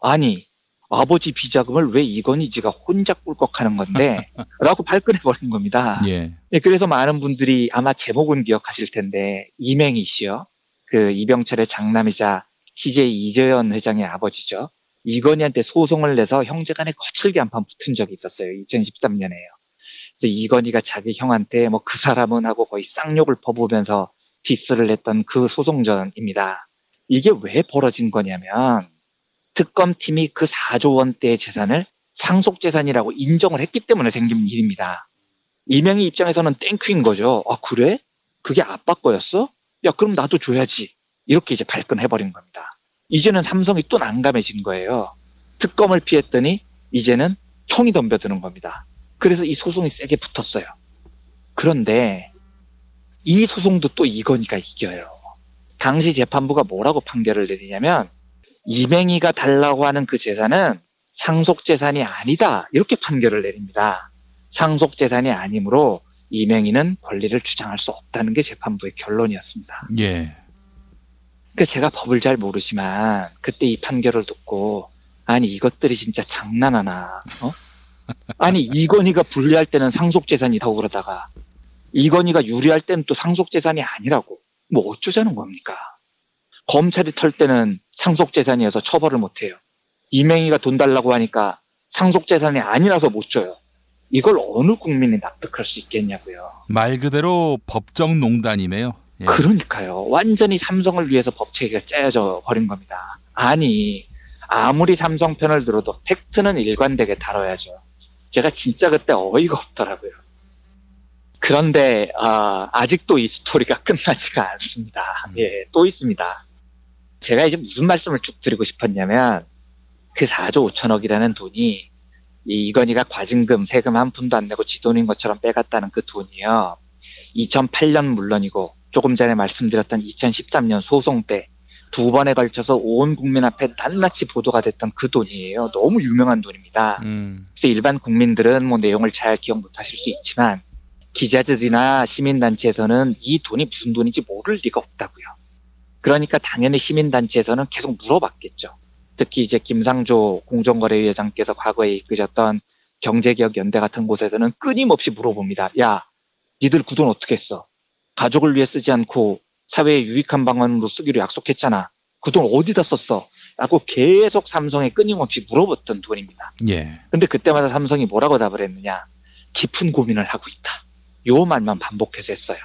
아니, 아버지 비자금을 왜 이건희지가 혼자 꿀꺽하는 건데 라고 발끈해버린 겁니다. 예. 그래서 많은 분들이 아마 제목은 기억하실 텐데 이맹희 씨요. 그 이병철의 장남이자 CJ 이재현 회장의 아버지죠. 이건희한테 소송을 내서 형제간에 거칠게 한판 붙은 적이 있었어요. 2013년에요. 그래서 이건희가 자기 형한테 뭐 그 사람은 하고 거의 쌍욕을 퍼부으면서 디스를 했던 그 소송전입니다. 이게 왜 벌어진 거냐면 특검팀이 그 4조 원대의 재산을 상속재산이라고 인정을 했기 때문에 생긴 일입니다. 이명희 입장에서는 땡큐인 거죠. 아 그래? 그게 아빠 거였어? 야 그럼 나도 줘야지. 이렇게 이제 발끈해버린 겁니다. 이제는 삼성이 또 난감해진 거예요. 특검을 피했더니 이제는 형이 덤벼드는 겁니다. 그래서 이 소송이 세게 붙었어요. 그런데 이 소송도 또 이건희가 이겨요. 당시 재판부가 뭐라고 판결을 내리냐면 이맹희가 달라고 하는 그 재산은 상속재산이 아니다. 이렇게 판결을 내립니다. 상속재산이 아니므로 이맹희는 권리를 주장할 수 없다는 게 재판부의 결론이었습니다. 예. 그러니까 제가 법을 잘 모르지만 그때 이 판결을 듣고 아니 이것들이 진짜 장난하나. 아니 이건희가 불리할 때는 상속재산이라고 그러다가 이건희가 유리할 때는 또 상속재산이 아니라고 뭐 어쩌자는 겁니까? 검찰이 털 때는 상속재산이어서 처벌을 못해요. 이명희가 돈 달라고 하니까 상속재산이 아니라서 못 줘요. 이걸 어느 국민이 납득할 수 있겠냐고요. 말 그대로 법정 농단이네요. 예. 그러니까요. 완전히 삼성을 위해서 법체계가 짜여져 버린 겁니다. 아니, 아무리 삼성 편을 들어도 팩트는 일관되게 다뤄야죠. 제가 진짜 그때 어이가 없더라고요. 그런데 아직도 이 스토리가 끝나지가 않습니다. 예, 또 있습니다. 제가 이제 무슨 말씀을 쭉 드리고 싶었냐면 그 4조 5천억이라는 돈이 이건희가 과징금, 세금 한 푼도 안 내고 지 돈인 것처럼 빼갔다는 그 돈이요. 2008년 물론이고 조금 전에 말씀드렸던 2013년 소송 때 2번에 걸쳐서 온 국민 앞에 낱낱이 보도가 됐던 그 돈이에요. 너무 유명한 돈입니다. 그래서 일반 국민들은 뭐 내용을 잘 기억 못하실 수 있지만 기자들이나 시민단체에서는 이 돈이 무슨 돈인지 모를 리가 없다고요. 그러니까 당연히 시민단체에서는 계속 물어봤겠죠. 특히 이제 김상조 공정거래위원장께서 과거에 이끄셨던 경제개혁연대 같은 곳에서는 끊임없이 물어봅니다. 야, 니들 그 돈 어떻게 했어? 가족을 위해 쓰지 않고 사회에 유익한 방안으로 쓰기로 약속했잖아. 그 돈 어디다 썼어? 라고 계속 삼성에 끊임없이 물어봤던 돈입니다. 예. 근데 그때마다 삼성이 뭐라고 답을 했느냐? 깊은 고민을 하고 있다. 요 말만 반복해서 했어요.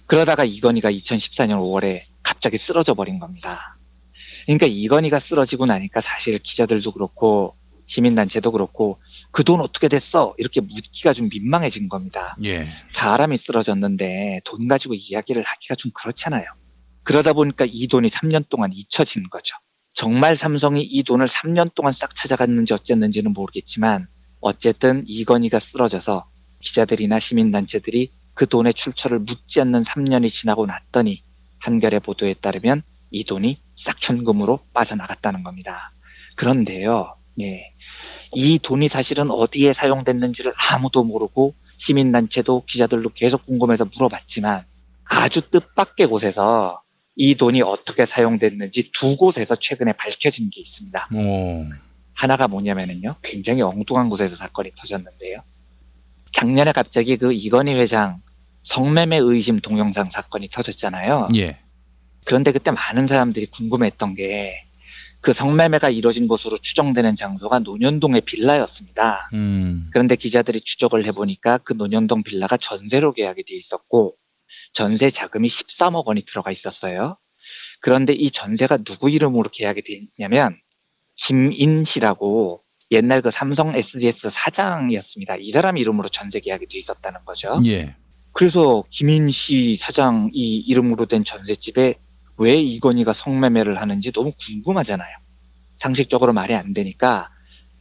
그러다가 이건희가 2014년 5월에 갑자기 쓰러져 버린 겁니다. 그러니까 이건희가 쓰러지고 나니까 사실 기자들도 그렇고 시민단체도 그렇고 그 돈 어떻게 됐어? 이렇게 묻기가 좀 민망해진 겁니다. 예. 사람이 쓰러졌는데 돈 가지고 이야기를 하기가 좀 그렇잖아요. 그러다 보니까 이 돈이 3년 동안 잊혀진 거죠. 정말 삼성이 이 돈을 3년 동안 싹 찾아갔는지 어쨌는지는 모르겠지만 어쨌든 이건희가 쓰러져서 기자들이나 시민단체들이 그 돈의 출처를 묻지 않는 3년이 지나고 났더니 한겨레 보도에 따르면 이 돈이 싹 현금으로 빠져나갔다는 겁니다. 그런데요, 예, 이 돈이 사실은 어디에 사용됐는지를 아무도 모르고 시민단체도 기자들도 계속 궁금해서 물어봤지만 아주 뜻밖의 곳에서 이 돈이 어떻게 사용됐는지 두 곳에서 최근에 밝혀진 게 있습니다. 하나가 뭐냐면은요, 굉장히 엉뚱한 곳에서 사건이 터졌는데요. 작년에 갑자기 그 이건희 회장 성매매 의심 동영상 사건이 터졌잖아요. 예. 그런데 그때 많은 사람들이 궁금했던 게 그 성매매가 이뤄진 곳으로 추정되는 장소가 논현동의 빌라였습니다. 그런데 기자들이 추적을 해보니까 그 논현동 빌라가 전세로 계약이 돼 있었고 전세 자금이 13억 원이 들어가 있었어요. 그런데 이 전세가 누구 이름으로 계약이 돼 있냐면 김인 씨라고 옛날 그 삼성 SDS 사장이었습니다. 이 사람 이름으로 전세 계약이 돼 있었다는 거죠. 예. 그래서 김인 씨 사장 이 이름으로 된 전셋집에 왜 이건희가 성매매를 하는지 너무 궁금하잖아요. 상식적으로 말이 안 되니까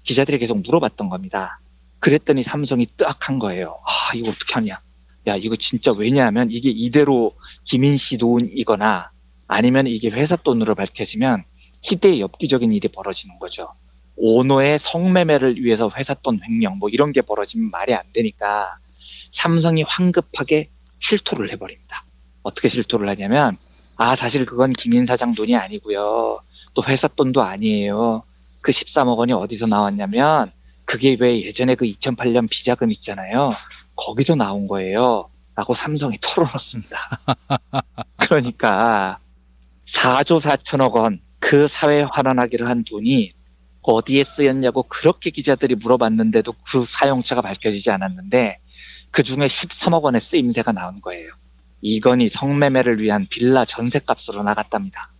기자들이 계속 물어봤던 겁니다. 그랬더니 삼성이 뜨악한 거예요. 아, 이거 어떻게 하냐. 야, 이거 진짜 왜냐하면 이게 이대로 김인 씨 돈이거나 아니면 이게 회사 돈으로 밝혀지면 희대의 엽기적인 일이 벌어지는 거죠. 오너의 성매매를 위해서 회사 돈 횡령 뭐 이런 게 벌어지면 말이 안 되니까 삼성이 황급하게 실토를 해버립니다. 어떻게 실토를 하냐면 사실 그건 김인 사장 돈이 아니고요. 또 회사 돈도 아니에요. 그 13억 원이 어디서 나왔냐면 그게 왜 예전에 그 2008년 비자금 있잖아요. 거기서 나온 거예요. 라고 삼성이 털어놓습니다. 그러니까 4조 4천억 원 그 사회 환원하기로 한 돈이 어디에 쓰였냐고 그렇게 기자들이 물어봤는데도 그 사용처가 밝혀지지 않았는데 그중에 13억 원의 쓰임새가 나온 거예요. 이건희 성매매를 위한 빌라 전셋값으로 나갔답니다.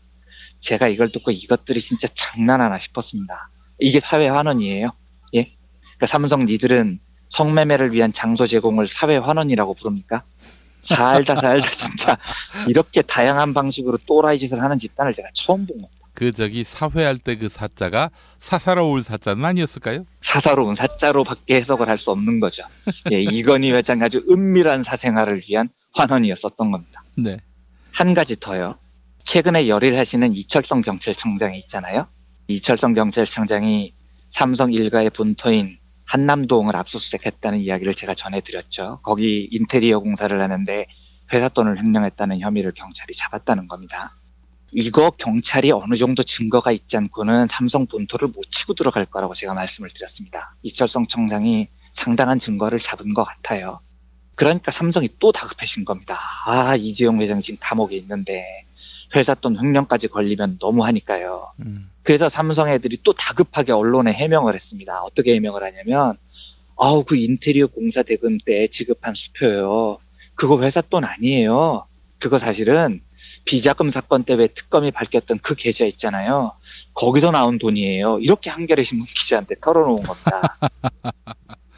제가 이걸 듣고 이것들이 진짜 장난하나 싶었습니다. 이게 사회 환원이에요. 예? 그러니까 삼성 니들은 성매매를 위한 장소 제공을 사회 환원이라고 부릅니까? 살다 진짜 이렇게 다양한 방식으로 또라이 짓을 하는 집단을 제가 처음 본 겁니다. 사회할 때 그 사자가 사사로울 사자는 아니었을까요? 사사로운 사자로밖에 해석을 할 수 없는 거죠. 예, 이건희 회장 아주 은밀한 사생활을 위한 환원이었었던 겁니다. 네. 한 가지 더요. 최근에 열일하시는 이철성 경찰청장이 있잖아요. 이철성 경찰청장이 삼성 일가의 본토인 한남동을 압수수색했다는 이야기를 제가 전해드렸죠. 거기 인테리어 공사를 하는데 회사 돈을 횡령했다는 혐의를 경찰이 잡았다는 겁니다. 이거 경찰이 어느 정도 증거가 있지 않고는 삼성 본토를 못 치고 들어갈 거라고 제가 말씀을 드렸습니다. 이철성 청장이 상당한 증거를 잡은 것 같아요. 그러니까 삼성이 또 다급해진 겁니다. 이재용 회장 지금 감옥에 있는데 회사 돈 횡령까지 걸리면 너무하니까요. 그래서 삼성 애들이 또 다급하게 언론에 해명을 했습니다. 어떻게 해명을 하냐면 그 인테리어 공사 대금 때 지급한 수표요. 그거 회사 돈 아니에요. 그거 사실은 비자금 사건 때 왜 특검이 밝혔던 그 계좌 있잖아요. 거기서 나온 돈이에요. 이렇게 한겨레신문 기자한테 털어놓은 겁니다.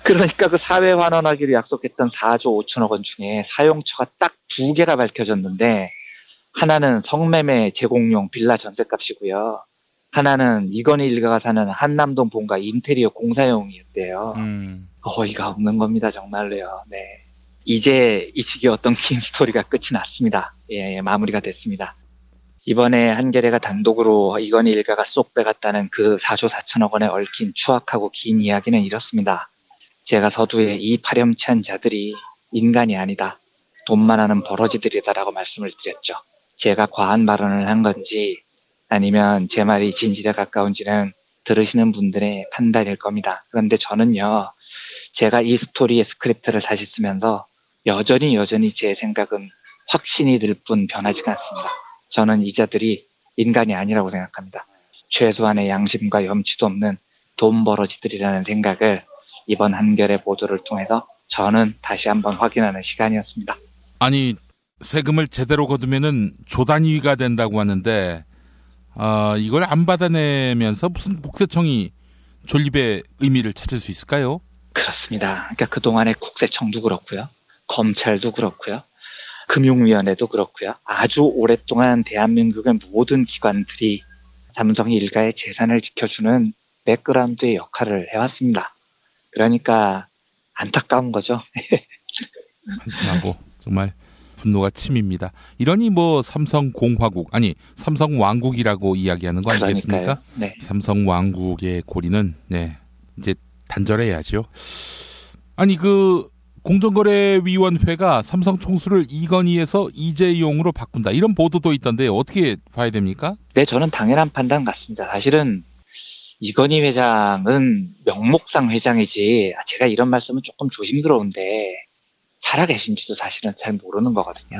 그러니까 그 사회 환원하기로 약속했던 4조 5천억 원 중에 사용처가 딱 2개가 밝혀졌는데 하나는 성매매 제공용 빌라 전셋값이고요. 하나는 이건희 일가가 사는 한남동 본가 인테리어 공사용이었대요. 어이가 없는 겁니다. 정말로요. 네. 이제 이 시기에 어떤 긴 스토리가 끝이 났습니다. 예, 마무리가 됐습니다. 이번에 한겨레가 단독으로 이건희 일가가 쏙 빼갔다는 그 4조 4천억 원에 얽힌 추악하고 긴 이야기는 이렇습니다. 제가 서두에 이 파렴치한 자들이 인간이 아니다. 돈만 하는 버러지들이다라고 말씀을 드렸죠. 제가 과한 발언을 한 건지 아니면 제 말이 진실에 가까운지는 들으시는 분들의 판단일 겁니다. 그런데 저는요. 제가 이 스토리의 스크립트를 다시 쓰면서 여전히 제 생각은 확신이 들 뿐 변하지가 않습니다. 저는 이 자들이 인간이 아니라고 생각합니다. 최소한의 양심과 염치도 없는 돈버러지들이라는 생각을 이번 한겨레 보도를 통해서 저는 다시 한번 확인하는 시간이었습니다. 아니, 세금을 제대로 거두면은 조단위가 된다고 하는데 이걸 안 받아내면서 무슨 국세청이 존립의 의미를 찾을 수 있을까요? 그렇습니다. 그러니까 그동안에 국세청도 그렇고요. 검찰도 그렇고요. 금융위원회도 그렇고요. 아주 오랫동안 대한민국의 모든 기관들이 삼성 일가의 재산을 지켜주는 백그라운드의 역할을 해왔습니다. 그러니까 안타까운 거죠. 한심하고 정말 분노가 침입니다. 이러니 삼성공화국 삼성왕국이라고 이야기하는 거 아니겠습니까? 네. 삼성왕국의 고리는 이제 단절해야죠. 아니 공정거래위원회가 삼성 총수를 이건희에서 이재용으로 바꾼다. 이런 보도도 있던데 어떻게 봐야 됩니까? 네, 저는 당연한 판단 같습니다. 사실은 이건희 회장은 명목상 회장이지 제가 이런 말씀은 조금 조심스러운데 살아계신지도 사실은 잘 모르는 거거든요.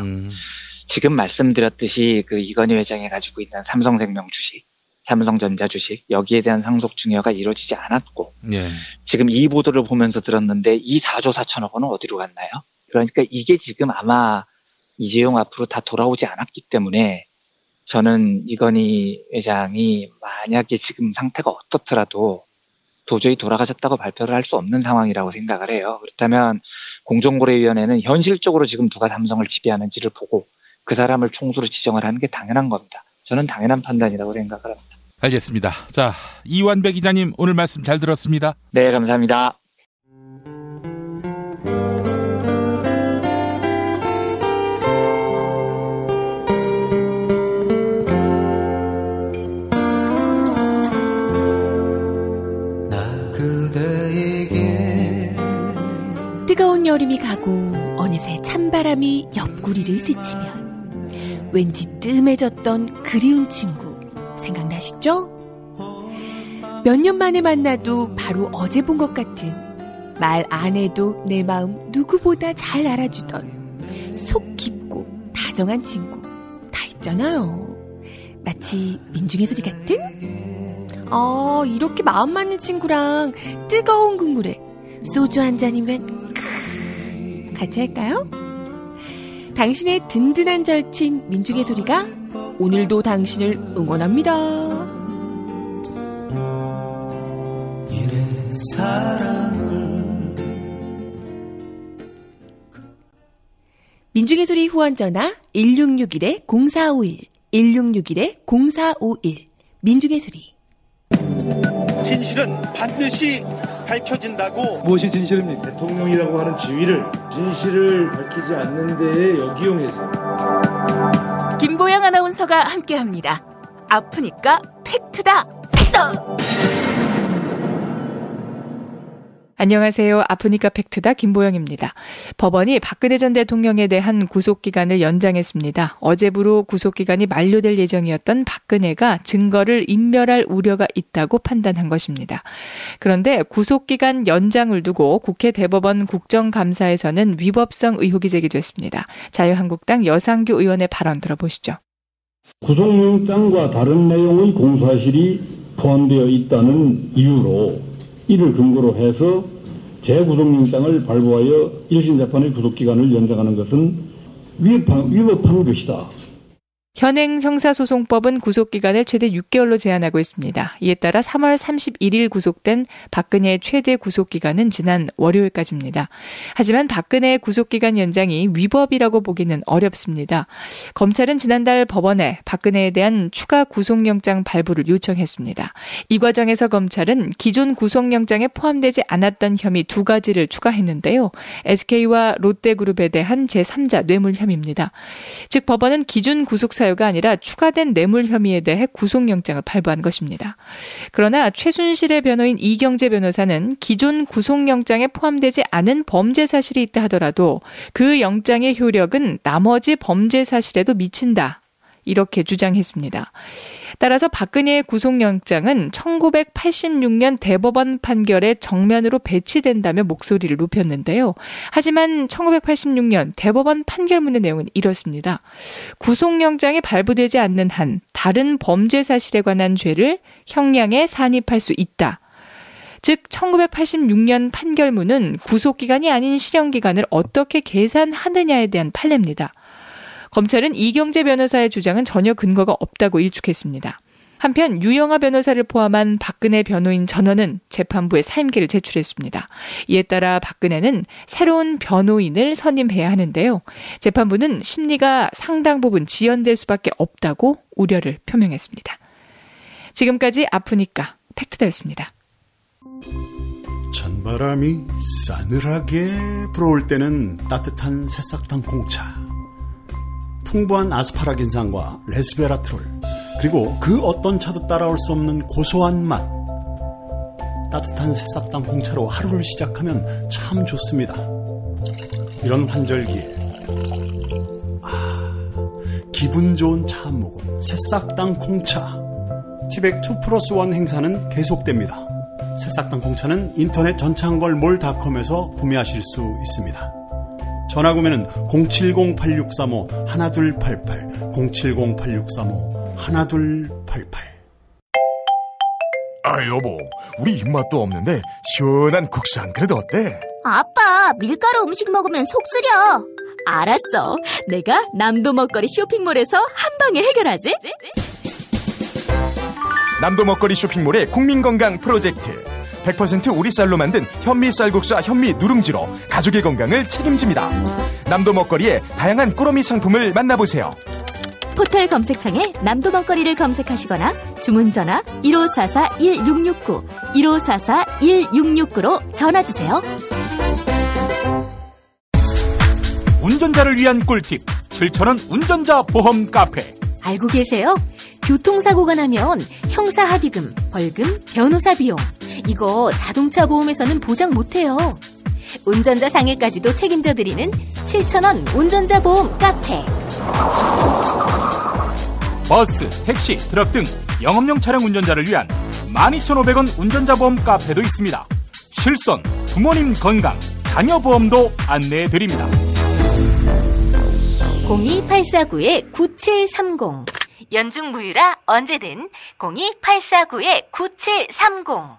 지금 말씀드렸듯이 그 이건희 회장이 가지고 있는 삼성생명 주식, 삼성전자 주식 여기에 대한 상속 증여가 이루어지지 않았고 지금 이 보도를 보면서 들었는데 이 4조 4천억 원은 어디로 갔나요? 그러니까 이게 지금 아마 이재용 앞으로 다 돌아오지 않았기 때문에 저는 이건희 회장이 만약에 지금 상태가 어떻더라도 도저히 돌아가셨다고 발표를 할 수 없는 상황이라고 생각을 해요. 그렇다면 공정거래위원회는 현실적으로 지금 누가 삼성을 지배하는지를 보고 그 사람을 총수로 지정을 하는 게 당연한 겁니다. 저는 당연한 판단이라고 생각을 합니다. 알겠습니다. 자, 이완배 기자님 오늘 말씀 잘 들었습니다. 네, 감사합니다. 뜨거운 여름이 가고 어느새 찬바람이 옆구리를 스치면 왠지 뜸해졌던 그리운 친구 생각나시죠? 몇 년 만에 만나도 바로 어제 본 것 같은 말 안 해도 내 마음 누구보다 잘 알아주던 속 깊고 다정한 친구 다 있잖아요. 마치 민중의 소리 같은? 이렇게 마음 맞는 친구랑 뜨거운 국물에 소주 한 잔이면 같이 할까요? 당신의 든든한 절친 민중의 소리가 오늘도 당신을 응원합니다. 민중의 소리 후원 전화 1661-0451 1661-0451 민중의 소리. 진실은 반드시 밝혀진다고. 무엇이 진실입니까? 대통령이라고 하는 지위를 진실을 밝히지 않는 데에 역이용해서. 김보영 아나운서가 함께합니다. 아프니까 팩트다. 안녕하세요. 아프니까 팩트다 김보영입니다. 법원이 박근혜 전 대통령에 대한 구속기간을 연장했습니다. 어제부로 구속기간이 만료될 예정이었던 박근혜가 증거를 인멸할 우려가 있다고 판단한 것입니다. 그런데 구속기간 연장을 두고 국회 대법원 국정감사에서는 위법성 의혹이 제기됐습니다. 자유한국당 여상규 의원의 발언 들어보시죠. 구속영장과 다른 내용의 공사실이 포함되어 있다는 이유로 이를 근거로 해서 재구속영장을 발부하여 1심 재판의 구속기간을 연장하는 것은 위법한 것이다. 현행 형사소송법은 구속기간을 최대 6개월로 제한하고 있습니다. 이에 따라 3월 31일 구속된 박근혜의 최대 구속기간은 지난 월요일까지입니다. 하지만 박근혜의 구속기간 연장이 위법이라고 보기는 어렵습니다. 검찰은 지난달 법원에 박근혜에 대한 추가 구속영장 발부를 요청했습니다. 이 과정에서 검찰은 기존 구속영장에 포함되지 않았던 혐의 2가지를 추가했는데요. SK와 롯데그룹에 대한 제3자 뇌물 혐의입니다. 즉 법원은 기존 구속사유가 아니라 추가된 뇌물 혐의에 대해 구속영장을 발부한 것입니다. 그러나 최순실의 변호인 이경재 변호사는 기존 구속영장에 포함되지 않은 범죄 사실이 있다 하더라도 그 영장의 효력은 나머지 범죄 사실에도 미친다. 이렇게 주장했습니다. 따라서 박근혜의 구속영장은 1986년 대법원 판결에 정면으로 배치된다며 목소리를 높였는데요. 하지만 1986년 대법원 판결문의 내용은 이렇습니다. 구속영장이 발부되지 않는 한 다른 범죄 사실에 관한 죄를 형량에 산입할 수 있다. 즉 1986년 판결문은 구속기간이 아닌 실형기간을 어떻게 계산하느냐에 대한 판례입니다. 검찰은 이경재 변호사의 주장은 전혀 근거가 없다고 일축했습니다. 한편 유영하 변호사를 포함한 박근혜 변호인 전원은 재판부에 사임기를 제출했습니다. 이에 따라 박근혜는 새로운 변호인을 선임해야 하는데요. 재판부는 심리가 상당 부분 지연될 수밖에 없다고 우려를 표명했습니다. 지금까지 아프니까 팩트다였습니다. 찬바람이 싸늘하게 불어올 때는 따뜻한 새싹당 콩차, 풍부한 아스파라긴산과 레스베라트롤, 그리고 그 어떤 차도 따라올 수 없는 고소한 맛. 따뜻한 새싹당 콩차로 하루를 시작하면 참 좋습니다. 이런 환절기에 기분 좋은 차 한 모금 새싹당 콩차. 티백 2+1 행사는 계속됩니다. 새싹당 콩차는 인터넷 전창걸몰닷컴에서 구매하실 수 있습니다. 전화 구매는 070-8635-1288, 070-8635-1288. 여보, 우리 입맛도 없는데 시원한 국수 한 그릇 어때? 아빠, 밀가루 음식 먹으면 속 쓰려. 알았어. 내가 남도 먹거리 쇼핑몰에서 한 방에 해결하지. 남도 먹거리 쇼핑몰의 국민건강 프로젝트. 100% 우리 쌀로 만든 현미 쌀국수와 현미 누룽지로 가족의 건강을 책임집니다. 남도 먹거리의 다양한 꾸러미 상품을 만나보세요. 포털 검색창에 남도 먹거리를 검색하시거나 주문 전화 1544-1669, 1544-1669로 전화주세요. 운전자를 위한 꿀팁 7,000원 운전자 보험 카페. 알고 계세요? 교통사고가 나면 형사합의금, 벌금, 변호사 비용 이거 자동차 보험에서는 보장 못해요. 운전자 상해까지도 책임져드리는 7,000원 운전자 보험 카페. 버스, 택시, 트럭 등 영업용 차량 운전자를 위한 12,500원 운전자 보험 카페도 있습니다. 실손, 부모님 건강, 자녀 보험도 안내해드립니다. 02849-9730 연중 무휴라 언제든 02849-9730.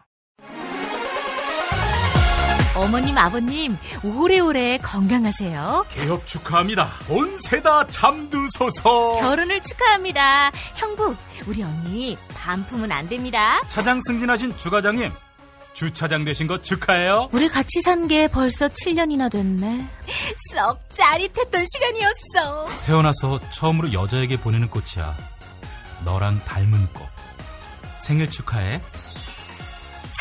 어머님, 아버님 오래오래 건강하세요. 개업 축하합니다. 본세다 잠드소서. 결혼을 축하합니다. 형부, 우리 언니 반품은 안 됩니다. 차장 승진하신 주과장님, 주차장 되신 거 축하해요. 우리 같이 산 게 벌써 7년이나 됐네. 썩 짜릿했던 시간이었어. 태어나서 처음으로 여자에게 보내는 꽃이야. 너랑 닮은 꽃. 생일 축하해.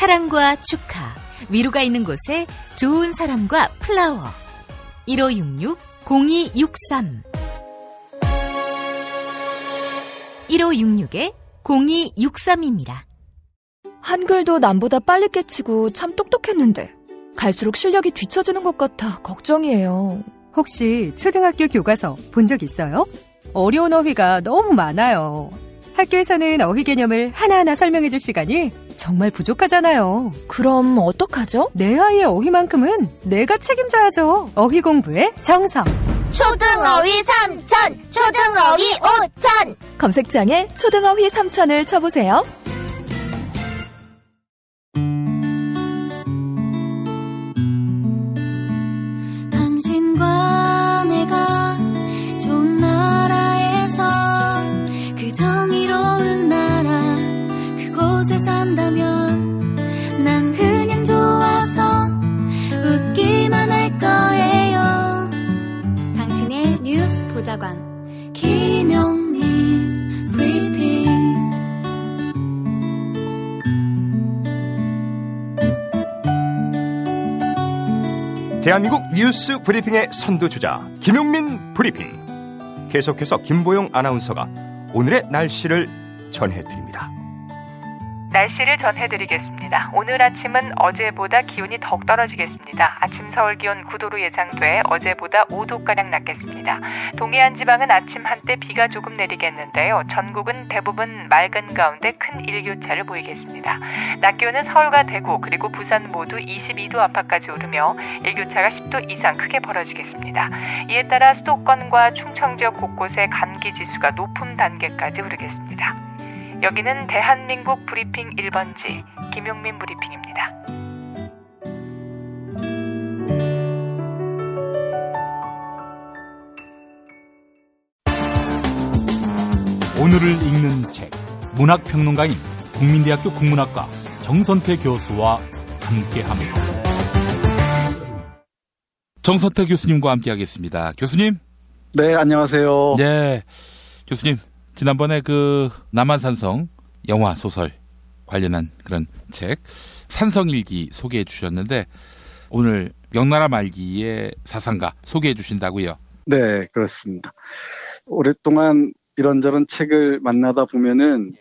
사랑과 축하, 위로가 있는 곳에 좋은 사람과 플라워. 1566-0263 1566-0263입니다. 한글도 남보다 빨리 깨치고 참 똑똑했는데 갈수록 실력이 뒤처지는 것 같아 걱정이에요. 혹시 초등학교 교과서 본 적 있어요? 어려운 어휘가 너무 많아요. 학교에서는 어휘 개념을 하나하나 설명해 줄 시간이 정말 부족하잖아요. 그럼 어떡하죠? 내 아이의 어휘만큼은 내가 책임져야죠. 어휘 공부의 정석. 초등어휘 3000, 초등어휘 5000. 검색창에 초등어휘 3000을 쳐보세요. 당신과 내가 좋은 나라에서 그 정의로운 나라 그곳에 산다면 난 그냥 좋아서 웃기만 할 거예요. 당신의 뉴스 보좌관 김용민 브리핑. 대한민국 뉴스 브리핑의 선두주자 김용민 브리핑. 계속해서 김보영 아나운서가 오늘의 날씨를 전해드립니다. 날씨를 전해드리겠습니다. 오늘 아침은 어제보다 기온이 더욱 떨어지겠습니다. 아침 서울 기온 9도로 예상돼 어제보다 5도가량 낮겠습니다. 동해안 지방은 아침 한때 비가 조금 내리겠는데요. 전국은 대부분 맑은 가운데 큰 일교차를 보이겠습니다. 낮 기온은 서울과 대구 그리고 부산 모두 22도 안팎까지 오르며 일교차가 10도 이상 크게 벌어지겠습니다. 이에 따라 수도권과 충청 지역 곳곳에 감기 지수가 높음 단계까지 오르겠습니다. 여기는 대한민국 브리핑 1번지 김용민 브리핑입니다. 오늘을 읽는 책, 문학평론가인 국민대학교 국문학과 정선태 교수와 함께합니다. 정선태 교수님과 함께하겠습니다. 교수님. 네, 안녕하세요. 네, 교수님. 지난번에 그 남한산성 영화 소설 관련한 그런 책 산성일기 소개해 주셨는데 오늘 명나라 말기의 사상가 소개해 주신다고요? 네, 그렇습니다. 오랫동안 이런저런 책을 만나다 보면은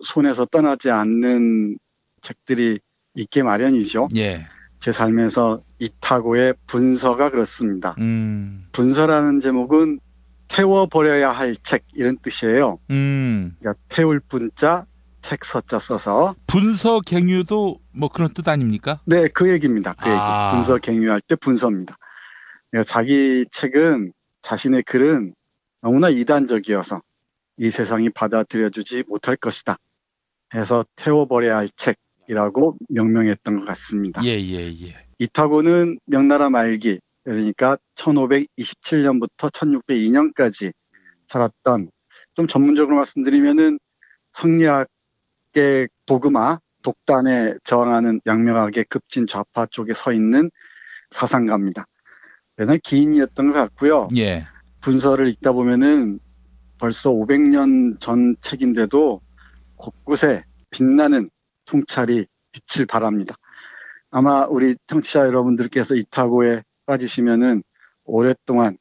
손에서 떠나지 않는 책들이 있게 마련이죠. 예. 제 삶에서 이타고의 분서가 그렇습니다. 분서라는 제목은 태워버려야 할 책 이런 뜻이에요. 그러니까 태울 분자, 책 서자 써서. 분서갱유도 뭐 그런 뜻 아닙니까? 네, 그 얘기입니다. 그 얘기. 분서갱유할 때 분서입니다. 그러니까 자기 책은 자신의 글은 너무나 이단적이어서 이 세상이 받아들여주지 못할 것이다 해서 태워버려야 할 책이라고 명명했던 것 같습니다. 예. 이타고는 명나라 말기 그러니까 1527년부터 1602년까지 살았던, 좀 전문적으로 말씀드리면은 성리학의 도그마, 독단에 저항하는 양명학의 급진 좌파 쪽에 서 있는 사상가입니다. 대단히 기인이었던 것 같고요. 예. 분서를 읽다 보면은 벌써 500년 전 책인데도 곳곳에 빛나는 통찰이 빛을 발합니다. 아마 우리 청취자 여러분들께서 이타고에 빠지시면은 오랫동안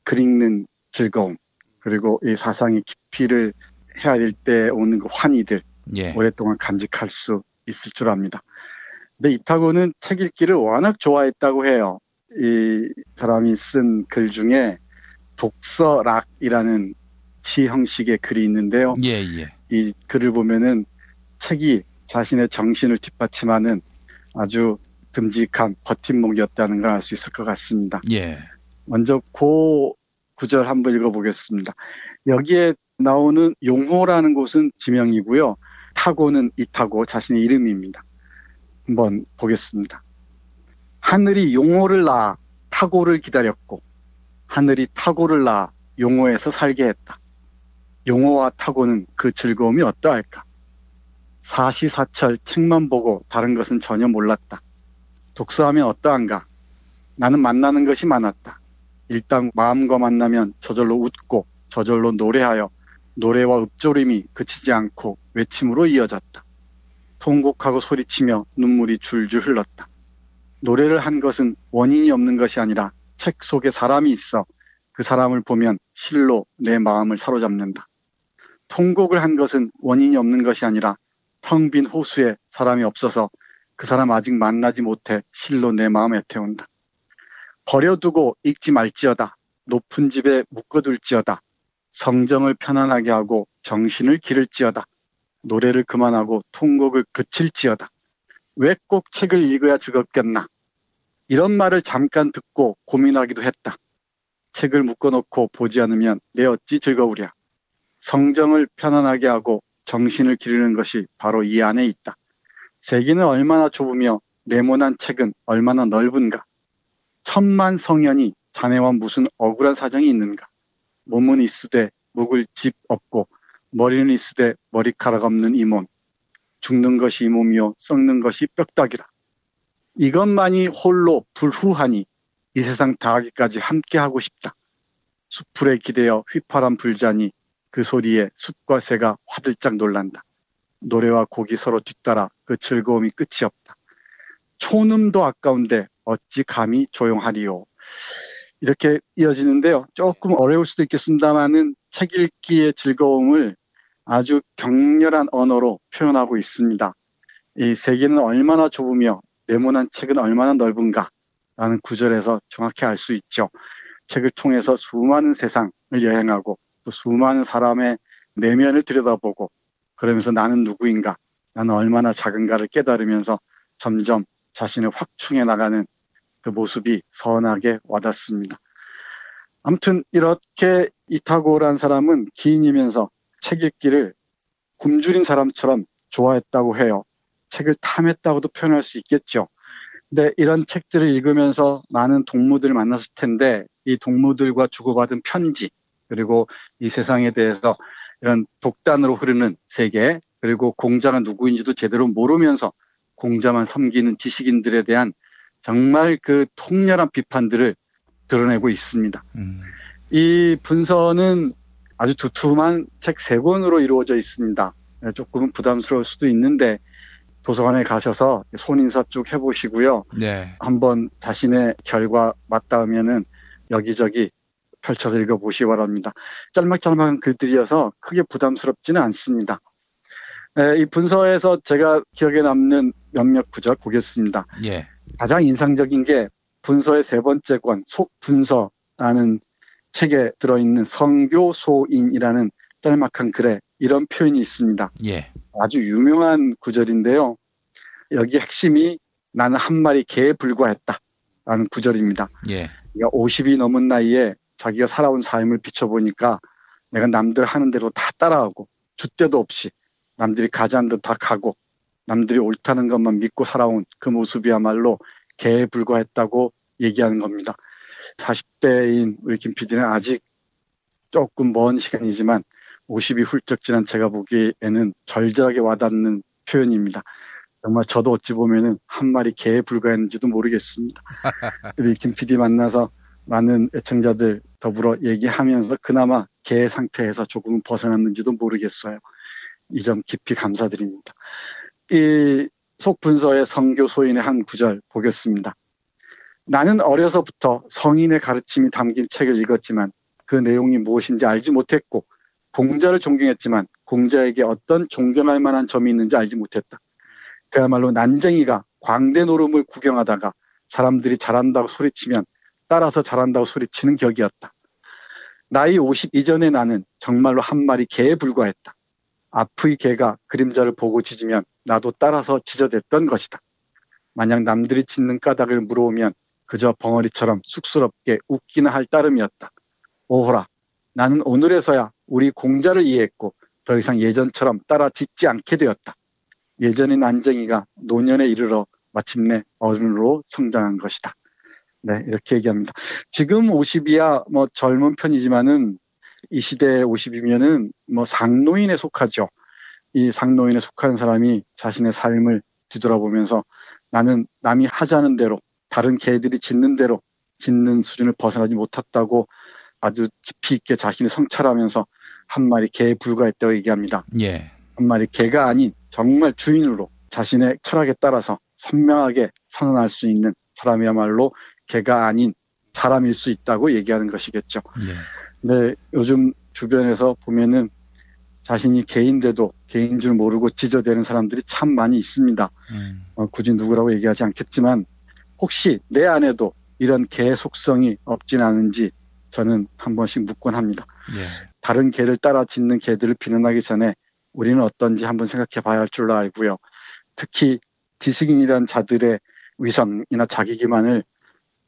글 읽는 즐거움, 그리고 이 사상의 깊이를 헤아릴 때 오는 그 환희들, 오랫동안 간직할 수 있을 줄 압니다. 근데 이타고는 책 읽기를 워낙 좋아했다고 해요. 이 사람이 쓴 글 중에 독서락이라는 시 형식의 글이 있는데요. 이 글을 보면은 책이 자신의 정신을 뒷받침하는 아주 듬직한 버팀목이었다는 걸 알 수 있을 것 같습니다. 먼저 그 구절 한번 읽어보겠습니다. 여기에 나오는 용호라는 곳은 지명이고요. 타고는 이타고 자신의 이름입니다. 한번 보겠습니다. 하늘이 용호를 낳아 타고를 기다렸고 하늘이 타고를 낳아 용호에서 살게 했다. 용호와 타고는 그 즐거움이 어떠할까? 사시사철 책만 보고 다른 것은 전혀 몰랐다. 독서하면 어떠한가? 나는 만나는 것이 많았다. 일단 마음과 만나면 저절로 웃고 저절로 노래하여 노래와 읊조림이 그치지 않고 외침으로 이어졌다. 통곡하고 소리치며 눈물이 줄줄 흘렀다. 노래를 한 것은 원인이 없는 것이 아니라 책 속에 사람이 있어 그 사람을 보면 실로 내 마음을 사로잡는다. 통곡을 한 것은 원인이 없는 것이 아니라 텅 빈 호수에 사람이 없어서 그 사람 아직 만나지 못해 실로 내 마음 애태운다. 버려두고 읽지 말지어다. 높은 집에 묶어둘지어다. 성정을 편안하게 하고 정신을 기를지어다. 노래를 그만하고 통곡을 그칠지어다. 왜 꼭 책을 읽어야 즐겁겠나. 이런 말을 잠깐 듣고 고민하기도 했다. 책을 묶어놓고 보지 않으면 내 어찌 즐거우랴. 성정을 편안하게 하고 정신을 기르는 것이 바로 이 안에 있다. 세계는 얼마나 좁으며 네모난 책은 얼마나 넓은가. 천만 성현이 자네와 무슨 억울한 사정이 있는가. 몸은 있으되 묵을 집 없고 머리는 있으되 머리카락 없는 이 몸. 죽는 것이 이 몸이요 썩는 것이 뼈다귀라. 이것만이 홀로 불후하니 이 세상 다하기까지 함께하고 싶다. 숯불에 기대어 휘파람 불자니 그 소리에 숯과 새가 화들짝 놀란다. 노래와 곡이 서로 뒤따라 그 즐거움이 끝이 없다. 초음도 아까운데 어찌 감히 조용하리요. 이렇게 이어지는데요. 조금 어려울 수도 있겠습니다만은 책 읽기의 즐거움을 아주 격렬한 언어로 표현하고 있습니다. 이 세계는 얼마나 좁으며 네모난 책은 얼마나 넓은가 라는 구절에서 정확히 알 수 있죠. 책을 통해서 수많은 세상을 여행하고 또 수많은 사람의 내면을 들여다보고 그러면서 나는 누구인가, 나는 얼마나 작은가를 깨달으면서 점점 자신을 확충해 나가는 그 모습이 선하게 와닿습니다. 아무튼 이렇게 이타고라는 사람은 기인이면서 책 읽기를 굶주린 사람처럼 좋아했다고 해요. 책을 탐했다고도 표현할 수 있겠죠. 근데 이런 책들을 읽으면서 많은 동무들을 만났을 텐데 이 동무들과 주고받은 편지 그리고 이 세상에 대해서 이런 독단으로 흐르는 세계 그리고 공자가 누구인지도 제대로 모르면서 공자만 섬기는 지식인들에 대한 정말 그 통렬한 비판들을 드러내고 있습니다. 이 분서는 아주 두툼한 책 3권으로 이루어져 있습니다. 조금은 부담스러울 수도 있는데 도서관에 가셔서 손인사 쭉 해보시고요. 네. 한번 자신의 결과 맞닿으면은 여기저기 펼쳐서 읽어보시기 바랍니다. 짤막짤막한 글들이어서 크게 부담스럽지는 않습니다. 이 분서에서 제가 기억에 남는 몇몇 구절 보겠습니다. 예. 가장 인상적인 게 분서의 3번째 권 속분서라는 책에 들어있는 성교소인이라는 짤막한 글에 이런 표현이 있습니다. 예. 아주 유명한 구절인데요. 여기 핵심이 나는 한 마리 개에 불과했다라는 구절입니다. 예. 그러니까 50이 넘은 나이에 자기가 살아온 삶을 비춰보니까 내가 남들 하는 대로 다 따라하고 줏대도 없이 남들이 가자는 대로 다 가고 남들이 옳다는 것만 믿고 살아온 그 모습이야말로 개에 불과했다고 얘기하는 겁니다. 40대인 우리 김 PD는 아직 조금 먼 시간이지만 50이 훌쩍 지난 제가 보기에는 절절하게 와닿는 표현입니다. 정말 저도 어찌 보면은 한 마리 개에 불과했는지도 모르겠습니다. 우리 김 PD 만나서 많은 애청자들 더불어 얘기하면서 그나마 개 상태에서 조금은 벗어났는지도 모르겠어요. 이 점 깊이 감사드립니다. 이 속분서의 성교소인의 한 구절 보겠습니다. 나는 어려서부터 성인의 가르침이 담긴 책을 읽었지만 그 내용이 무엇인지 알지 못했고 공자를 존경했지만 공자에게 어떤 존경할 만한 점이 있는지 알지 못했다. 그야말로 난쟁이가 광대 노름을 구경하다가 사람들이 잘한다고 소리치면 따라서 잘한다고 소리치는 격이었다. 나이 50 이전의 나는 정말로 한 마리 개에 불과했다. 앞의 개가 그림자를 보고 짖으면 나도 따라서 짖어댔던 것이다. 만약 남들이 짖는 까닭을 물어오면 그저 벙어리처럼 쑥스럽게 웃기나 할 따름이었다. 오호라, 나는 오늘에서야 우리 공자를 이해했고 더 이상 예전처럼 따라 짖지 않게 되었다. 예전의 난쟁이가 노년에 이르러 마침내 어른으로 성장한 것이다. 네, 이렇게 얘기합니다. 지금 50이야 뭐 젊은 편이지만은 이 시대의 50이면은 뭐 상노인에 속하죠. 이 상노인에 속한 사람이 자신의 삶을 뒤돌아보면서 나는 남이 하자는 대로 다른 개들이 짖는 대로 짖는 수준을 벗어나지 못했다고 아주 깊이 있게 자신을 성찰하면서 한 마리 개에 불과했다고 얘기합니다. 예. 한 마리 개가 아닌 정말 주인으로 자신의 철학에 따라서 선명하게 선언할 수 있는 사람이야말로 개가 아닌 사람일 수 있다고 얘기하는 것이겠죠. 예. 네, 요즘 주변에서 보면은 자신이 개인데도 개인 줄 모르고 지저대는 사람들이 참 많이 있습니다. 굳이 누구라고 얘기하지 않겠지만 혹시 내 안에도 이런 개 속성이 없진 않은지 저는 한 번씩 묻곤 합니다. 예. 다른 개를 따라 짖는 개들을 비난하기 전에 우리는 어떤지 한번 생각해 봐야 할 줄로 알고요. 특히 지식인이란 자들의 위선이나 자기 기만을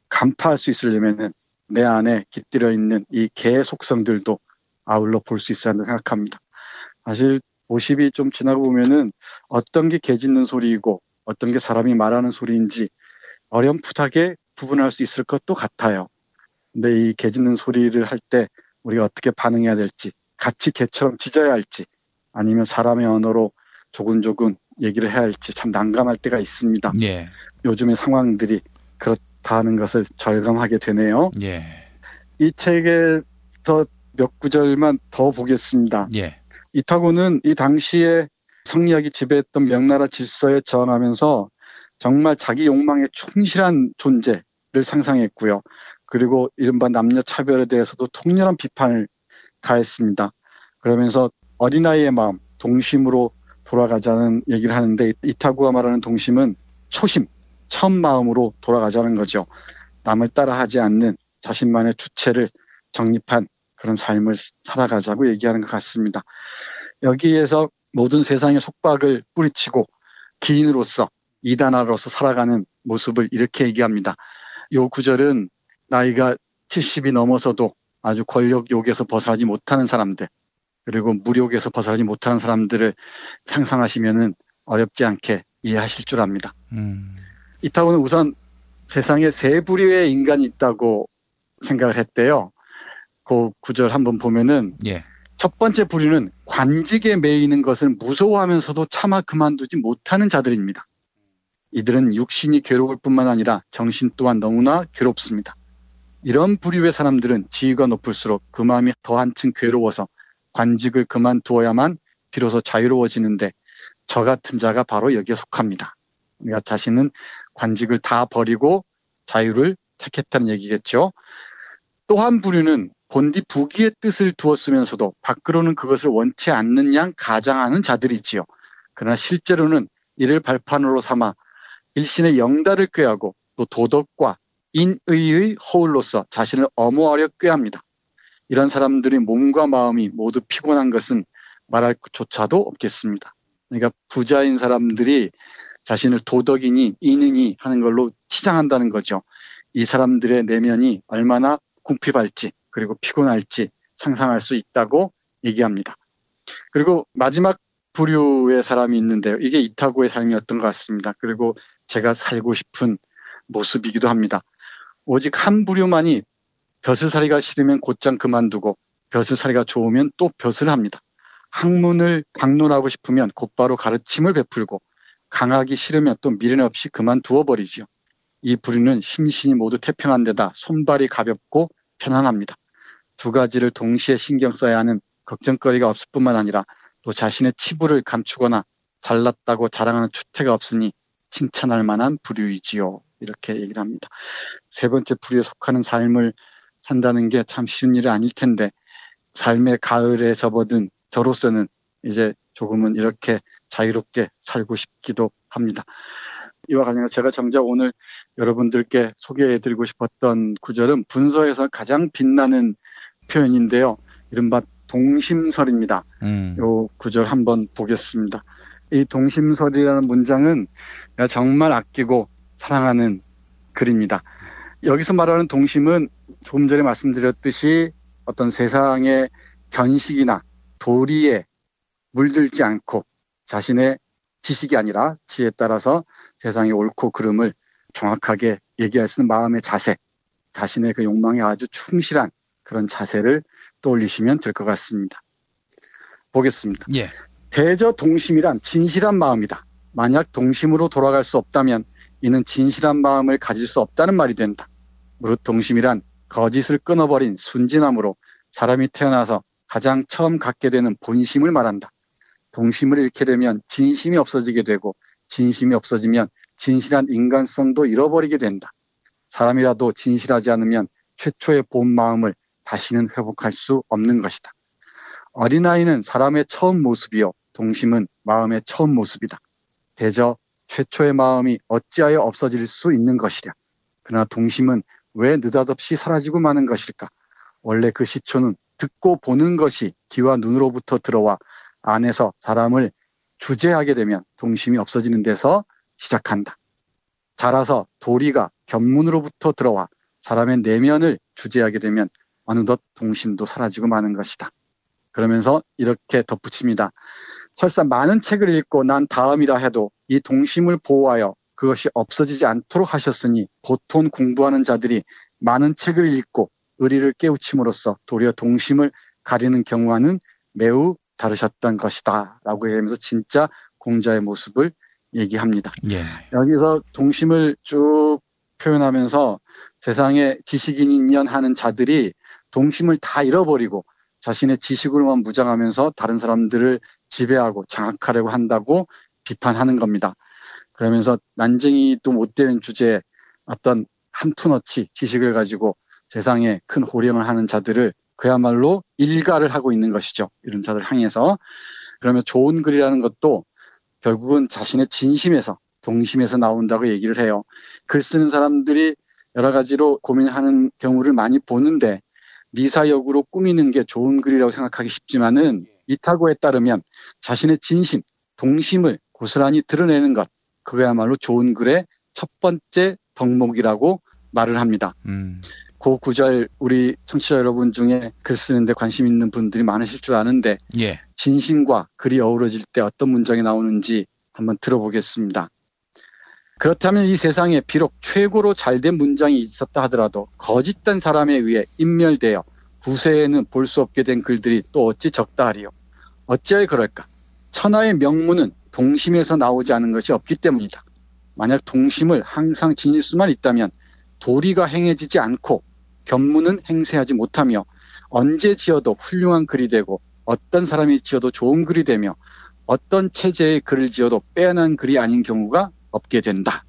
간파할 수 있으려면은 내 안에 깃들어 있는 이 개 속성들도 아울러 볼 수 있어야 한다고 생각합니다. 사실 50이 좀 지나고 보면은 어떤 게 개 짖는 소리이고 어떤 게 사람이 말하는 소리인지 어렴풋하게 구분할 수 있을 것도 같아요. 근데 이 개 짖는 소리를 할 때 우리가 어떻게 반응해야 될지, 같이 개처럼 짖어야 할지, 아니면 사람의 언어로 조근조근 얘기를 해야 할지 참 난감할 때가 있습니다. 예. 요즘의 상황들이 그렇다는 것을 절감하게 되네요. 예. 이 책에서 몇 구절만 더 보겠습니다. 예. 이타고는 이 당시에 성리학이 지배했던 명나라 질서에 저항하면서 정말 자기 욕망에 충실한 존재를 상상했고요. 그리고 이른바 남녀 차별에 대해서도 통렬한 비판을 가했습니다. 그러면서 어린아이의 마음, 동심으로 돌아가자는 얘기를 하는데 이타구가 말하는 동심은 초심, 첫 마음으로 돌아가자는 거죠. 남을 따라하지 않는 자신만의 주체를 정립한 그런 삶을 살아가자고 얘기하는 것 같습니다. 여기에서 모든 세상의 속박을 뿌리치고 기인으로서 이단아로서 살아가는 모습을 이렇게 얘기합니다. 이 구절은 나이가 70이 넘어서도 아주 권력욕에서 벗어나지 못하는 사람들, 그리고 무력에서 벗어나지 못하는 사람들을 상상하시면은 어렵지 않게 이해하실 줄 압니다. 이타고는 우선 세상에 세 부류의 인간이 있다고 생각을 했대요. 그 구절 한번 보면은 예. 첫 번째 부류는 관직에 매이는 것을 무서워하면서도 차마 그만두지 못하는 자들입니다. 이들은 육신이 괴로울 뿐만 아니라 정신 또한 너무나 괴롭습니다. 이런 부류의 사람들은 지위가 높을수록 그 마음이 더 한층 괴로워서 관직을 그만두어야만 비로소 자유로워지는데 저 같은 자가 바로 여기에 속합니다. 그러니까 자신은 관직을 다 버리고 자유를 택했다는 얘기겠죠. 또 한 부류는 본디 부귀의 뜻을 두었으면서도 밖으로는 그것을 원치 않는 양 가장하는 자들이지요. 그러나 실제로는 이를 발판으로 삼아 일신의 영달을 꾀하고 또 도덕과 인의의 허울로서 자신을 엄호하려 꾀합니다. 이런 사람들의 몸과 마음이 모두 피곤한 것은 말할 것조차도 없겠습니다. 그러니까 부자인 사람들이 자신을 도덕이니 인의니 하는 걸로 치장한다는 거죠. 이 사람들의 내면이 얼마나 궁핍할지 그리고 피곤할지 상상할 수 있다고 얘기합니다. 그리고 마지막 부류의 사람이 있는데요. 이게 이타고의 삶이었던 것 같습니다. 그리고 제가 살고 싶은 모습이기도 합니다. 오직 한 부류만이 벼슬살이가 싫으면 곧장 그만두고 벼슬살이가 좋으면 또 벼슬을 합니다. 학문을 강론하고 싶으면 곧바로 가르침을 베풀고 강하기 싫으면 또 미련 없이 그만두어 버리지요. 이 부류는 심신이 모두 태평한 데다 손발이 가볍고 편안합니다. 두 가지를 동시에 신경 써야 하는 걱정거리가 없을 뿐만 아니라 또 자신의 치부를 감추거나 잘났다고 자랑하는 추태가 없으니 칭찬할 만한 부류이지요. 이렇게 얘기를 합니다. 세 번째 부류에 속하는 삶을 산다는 게 참 쉬운 일이 아닐 텐데 삶의 가을에 접어든 저로서는 이제 조금은 이렇게 자유롭게 살고 싶기도 합니다. 이와 관련해서 제가 정작 오늘 여러분들께 소개해드리고 싶었던 구절은 분서에서 가장 빛나는 표현인데요. 이른바 동심설입니다. 이 구절 한번 보겠습니다. 이 동심설이라는 문장은 내가 정말 아끼고 사랑하는 글입니다. 여기서 말하는 동심은 조금 전에 말씀드렸듯이 어떤 세상의 견식이나 도리에 물들지 않고 자신의 지식이 아니라 지혜에 따라서 세상의 옳고 그름을 정확하게 얘기할 수 있는 마음의 자세, 자신의 그 욕망에 아주 충실한 그런 자세를 떠올리시면 될 것 같습니다. 보겠습니다. 예. 대저 동심이란 진실한 마음이다. 만약 동심으로 돌아갈 수 없다면 이는 진실한 마음을 가질 수 없다는 말이 된다. 무릇 동심이란 거짓을 끊어버린 순진함으로 사람이 태어나서 가장 처음 갖게 되는 본심을 말한다. 동심을 잃게 되면 진심이 없어지게 되고 진심이 없어지면 진실한 인간성도 잃어버리게 된다. 사람이라도 진실하지 않으면 최초의 본 마음을 다시는 회복할 수 없는 것이다. 어린아이는 사람의 처음 모습이요 동심은 마음의 처음 모습이다. 대저 최초의 마음이 어찌하여 없어질 수 있는 것이랴. 그러나 동심은 왜 느닷없이 사라지고 마는 것일까? 원래 그 시초는 듣고 보는 것이 귀와 눈으로부터 들어와 안에서 사람을 주재하게 되면 동심이 없어지는 데서 시작한다. 자라서 도리가 견문으로부터 들어와 사람의 내면을 주재하게 되면 어느덧 동심도 사라지고 마는 것이다. 그러면서 이렇게 덧붙입니다. 설사 많은 책을 읽고 난 다음이라 해도 이 동심을 보호하여 그것이 없어지지 않도록 하셨으니 보통 공부하는 자들이 많은 책을 읽고 의리를 깨우침으로써 도리어 동심을 가리는 경우와는 매우 다르셨던 것이다 라고 얘기하면서 진짜 공자의 모습을 얘기합니다. 예. 여기서 동심을 쭉 표현하면서 세상에 지식인연 하는 자들이 동심을 다 잃어버리고 자신의 지식으로만 무장하면서 다른 사람들을 지배하고 장악하려고 한다고 비판하는 겁니다. 그러면서 난쟁이도 못 되는 주제에 어떤 한 푼어치 지식을 가지고 세상에 큰 호령을 하는 자들을 그야말로 일가를 하고 있는 것이죠. 이런 자들 향해서. 그러면 좋은 글이라는 것도 결국은 자신의 진심에서 동심에서 나온다고 얘기를 해요. 글 쓰는 사람들이 여러 가지로 고민하는 경우를 많이 보는데 미사역으로 꾸미는 게 좋은 글이라고 생각하기 쉽지만은 이타고에 따르면 자신의 진심, 동심을 고스란히 드러내는 것, 그거야말로 좋은 글의 첫 번째 덕목이라고 말을 합니다. 그 구절 우리 청취자 여러분 중에 글 쓰는데 관심 있는 분들이 많으실 줄 아는데 예. 진심과 글이 어우러질 때 어떤 문장이 나오는지 한번 들어보겠습니다. 그렇다면 이 세상에 비록 최고로 잘된 문장이 있었다 하더라도 거짓된 사람에 의해 인멸되어 후세에는 볼 수 없게 된 글들이 또 어찌 적다 하리요. 어찌하여 그럴까? 천하의 명문은 동심에서 나오지 않은 것이 없기 때문이다. 만약 동심을 항상 지닐 수만 있다면 도리가 행해지지 않고 견문은 행세하지 못하며 언제 지어도 훌륭한 글이 되고 어떤 사람이 지어도 좋은 글이 되며 어떤 체제의 글을 지어도 빼어난 글이 아닌 경우가 없게 된다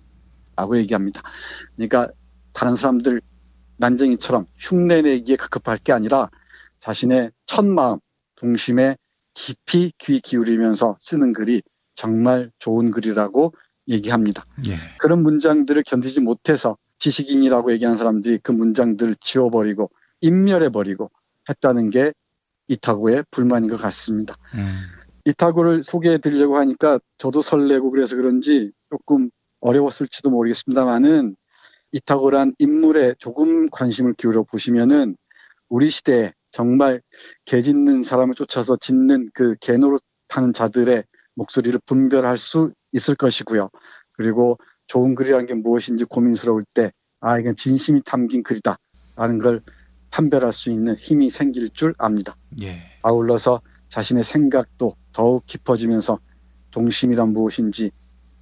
라고 얘기합니다. 그러니까 다른 사람들 난쟁이처럼 흉내내기에 급급할 게 아니라 자신의 첫 마음, 동심에 깊이 귀 기울이면서 쓰는 글이 정말 좋은 글이라고 얘기합니다. 예. 그런 문장들을 견디지 못해서 지식인이라고 얘기하는 사람들이 그 문장들을 지워버리고 인멸해버리고 했다는 게 이타고의 불만인 것 같습니다. 이타고를 소개해 드리려고 하니까 저도 설레고 그래서 그런지 조금 어려웠을지도 모르겠습니다만은 이타고란 인물에 조금 관심을 기울여 보시면은 우리 시대에 정말 개 짖는 사람을 쫓아서 짖는 그 개노릇하는 자들의 목소리를 분별할 수 있을 것이고요. 그리고 좋은 글이라는 게 무엇인지 고민스러울 때 이건 진심이 담긴 글이다라는 걸 판별할 수 있는 힘이 생길 줄 압니다. 예. 아울러서 자신의 생각도 더욱 깊어지면서 동심이란 무엇인지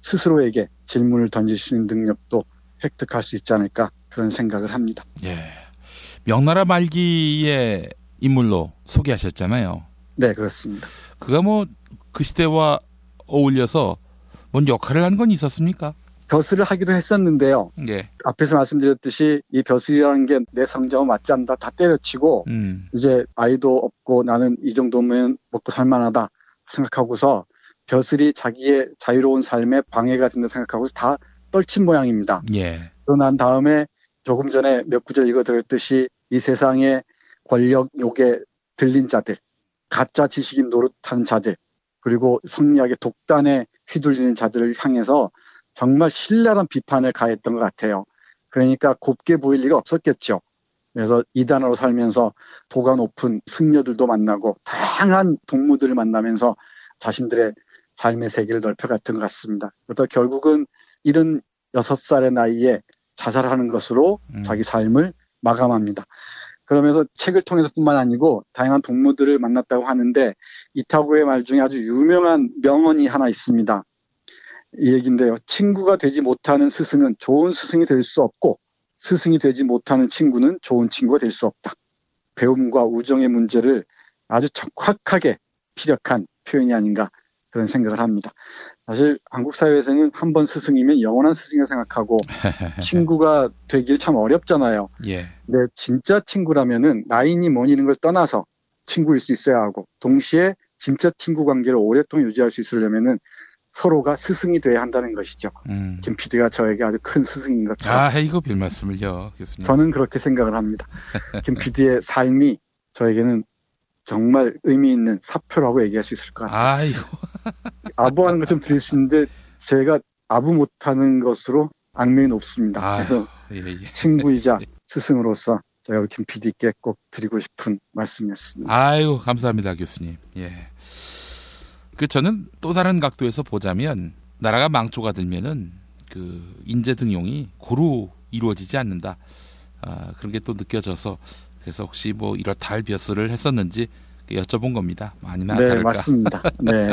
스스로에게 질문을 던질 수 있는 능력도 획득할 수 있지 않을까 그런 생각을 합니다. 예. 명나라 말기의 인물로 소개하셨잖아요. 네, 그렇습니다. 그가 뭐 그 시대와 어울려서 뭔 역할을 한 건 있었습니까? 벼슬을 하기도 했었는데요. 예. 앞에서 말씀드렸듯이 이 벼슬이라는 게 내 성적은 맞지 않는다. 다 때려치고 이제 아이도 없고 나는 이 정도면 먹고 살만하다 생각하고서 벼슬이 자기의 자유로운 삶에 방해가 된다 생각하고서 다 떨친 모양입니다. 예. 그러고 난 다음에 조금 전에 몇 구절 읽어드렸듯이 이 세상의 권력 욕에 들린 자들, 가짜 지식인 노릇하는 자들, 그리고 성리학의 독단에 휘둘리는 자들을 향해서 정말 신랄한 비판을 가했던 것 같아요. 그러니까 곱게 보일 리가 없었겠죠. 그래서 이단으로 살면서 도가 높은 승려들도 만나고 다양한 동무들을 만나면서 자신들의 삶의 세계를 넓혀갔던 것 같습니다. 그러다 결국은 76살의 나이에 자살하는 것으로 자기 삶을 마감합니다. 그러면서 책을 통해서뿐만 아니고 다양한 동무들을 만났다고 하는데 이타고의 말 중에 아주 유명한 명언이 하나 있습니다. 이 얘기인데요. 친구가 되지 못하는 스승은 좋은 스승이 될 수 없고 스승이 되지 못하는 친구는 좋은 친구가 될 수 없다. 배움과 우정의 문제를 아주 정확하게 피력한 표현이 아닌가 그런 생각을 합니다. 사실 한국 사회에서는 한 번 스승이면 영원한 스승이라 생각하고 친구가 되길 참 어렵잖아요. 예. 근데 진짜 친구라면은 나이니 뭐니 이런 걸 떠나서 친구일 수 있어야 하고 동시에 진짜 친구 관계를 오랫동안 유지할 수 있으려면은 서로가 스승이 돼야 한다는 것이죠. 김 PD가 저에게 아주 큰 스승인 것처럼. 이거 별 말씀을요, 교수님. 저는 그렇게 생각을 합니다. 김 PD의 삶이 저에게는 정말 의미 있는 사표라고 얘기할 수 있을 것 같아요. 아이고. 아부하는 것 좀 드릴 수 있는데 제가 아부 못하는 것으로 악명이 높습니다. 그래서 친구이자 스승으로서 제가 우리 김 PD께 꼭 드리고 싶은 말씀이었습니다. 아이고, 감사합니다, 교수님. 예. 저는 또 다른 각도에서 보자면 나라가 망조가 들면은 인재 등용이 고루 이루어지지 않는다. 그런 게 또 느껴져서 그래서 혹시 뭐 이렇다 할 벼슬을 했었는지 여쭤본 겁니다. 아니나 네, 다를까. 맞습니다. 네.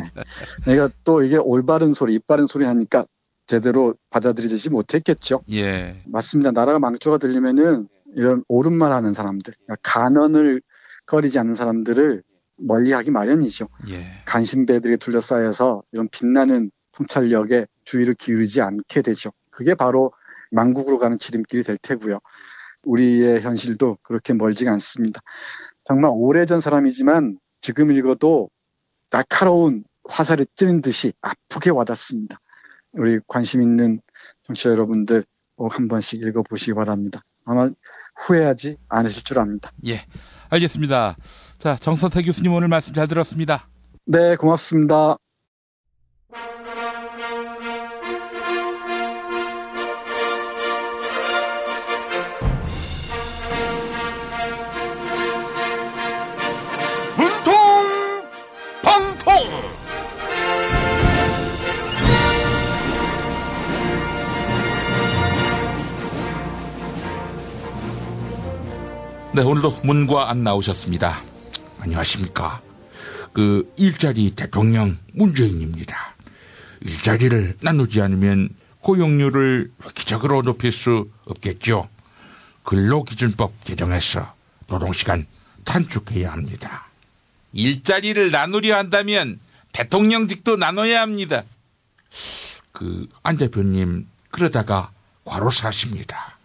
내가 또 이게 올바른 소리, 입바른 소리 하니까 제대로 받아들이지 못했겠죠. 예. 맞습니다. 나라가 망조가 들리면은 이런 옳은 말 하는 사람들, 간언을 꺼리지 않는 사람들을 멀리하기 마련이죠. 예. 간신배들에 둘러싸여서 이런 빛나는 통찰력에 주의를 기울이지 않게 되죠. 그게 바로 망국으로 가는 지름길이 될 테고요. 우리의 현실도 그렇게 멀지가 않습니다. 정말 오래전 사람이지만 지금 읽어도 날카로운 화살이 찌는 듯이 아프게 와닿습니다. 우리 관심 있는 청취자 여러분들 꼭 한 번씩 읽어보시기 바랍니다. 아마 후회하지 않으실 줄 압니다. 예, 알겠습니다. 자, 정선태 교수님 오늘 말씀 잘 들었습니다. 네, 고맙습니다. 네, 오늘도 문과 안 나오셨습니다. 안녕하십니까. 일자리 대통령 문재인입니다. 일자리를 나누지 않으면 고용률을 획기적으로 높일 수 없겠죠. 근로기준법 개정해서 노동시간 단축해야 합니다. 일자리를 나누려 한다면 대통령직도 나눠야 합니다. 안 대표님 그러다가 과로사십니다.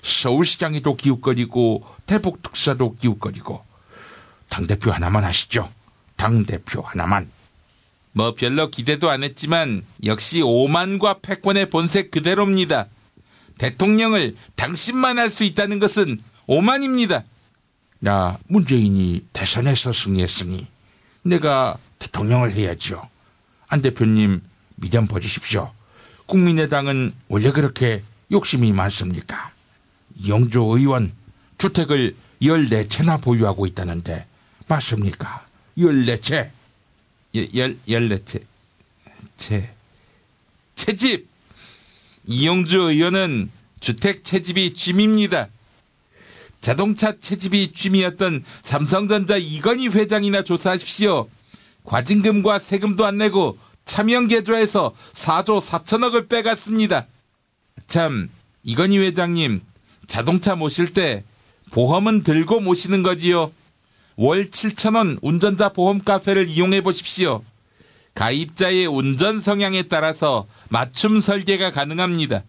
서울시장이도 기웃거리고 대북특사도 기웃거리고 당대표 하나만 하시죠. 당대표 하나만. 뭐 별로 기대도 안 했지만 역시 오만과 패권의 본색 그대로입니다. 대통령을 당신만 할 수 있다는 것은 오만입니다. 나 문재인이 대선에서 승리했으니 내가 대통령을 해야죠. 안 대표님 미련 버리십시오. 국민의당은 원래 그렇게 욕심이 많습니까? 이영조 의원 주택을 14채나 보유하고 있다는데 맞습니까? 14채. 14채. 채집. 이영주 의원은 주택 채집이 취미입니다. 자동차 채집이 취미였던 삼성전자 이건희 회장이나 조사하십시오. 과징금과 세금도 안 내고 차명 계좌에서 4조 4천억을 빼갔습니다. 참, 이건희 회장님 자동차 모실 때 보험은 들고 모시는 거지요. 월 7,000원 운전자 보험 카페를 이용해 보십시오. 가입자의 운전 성향에 따라서 맞춤 설계가 가능합니다.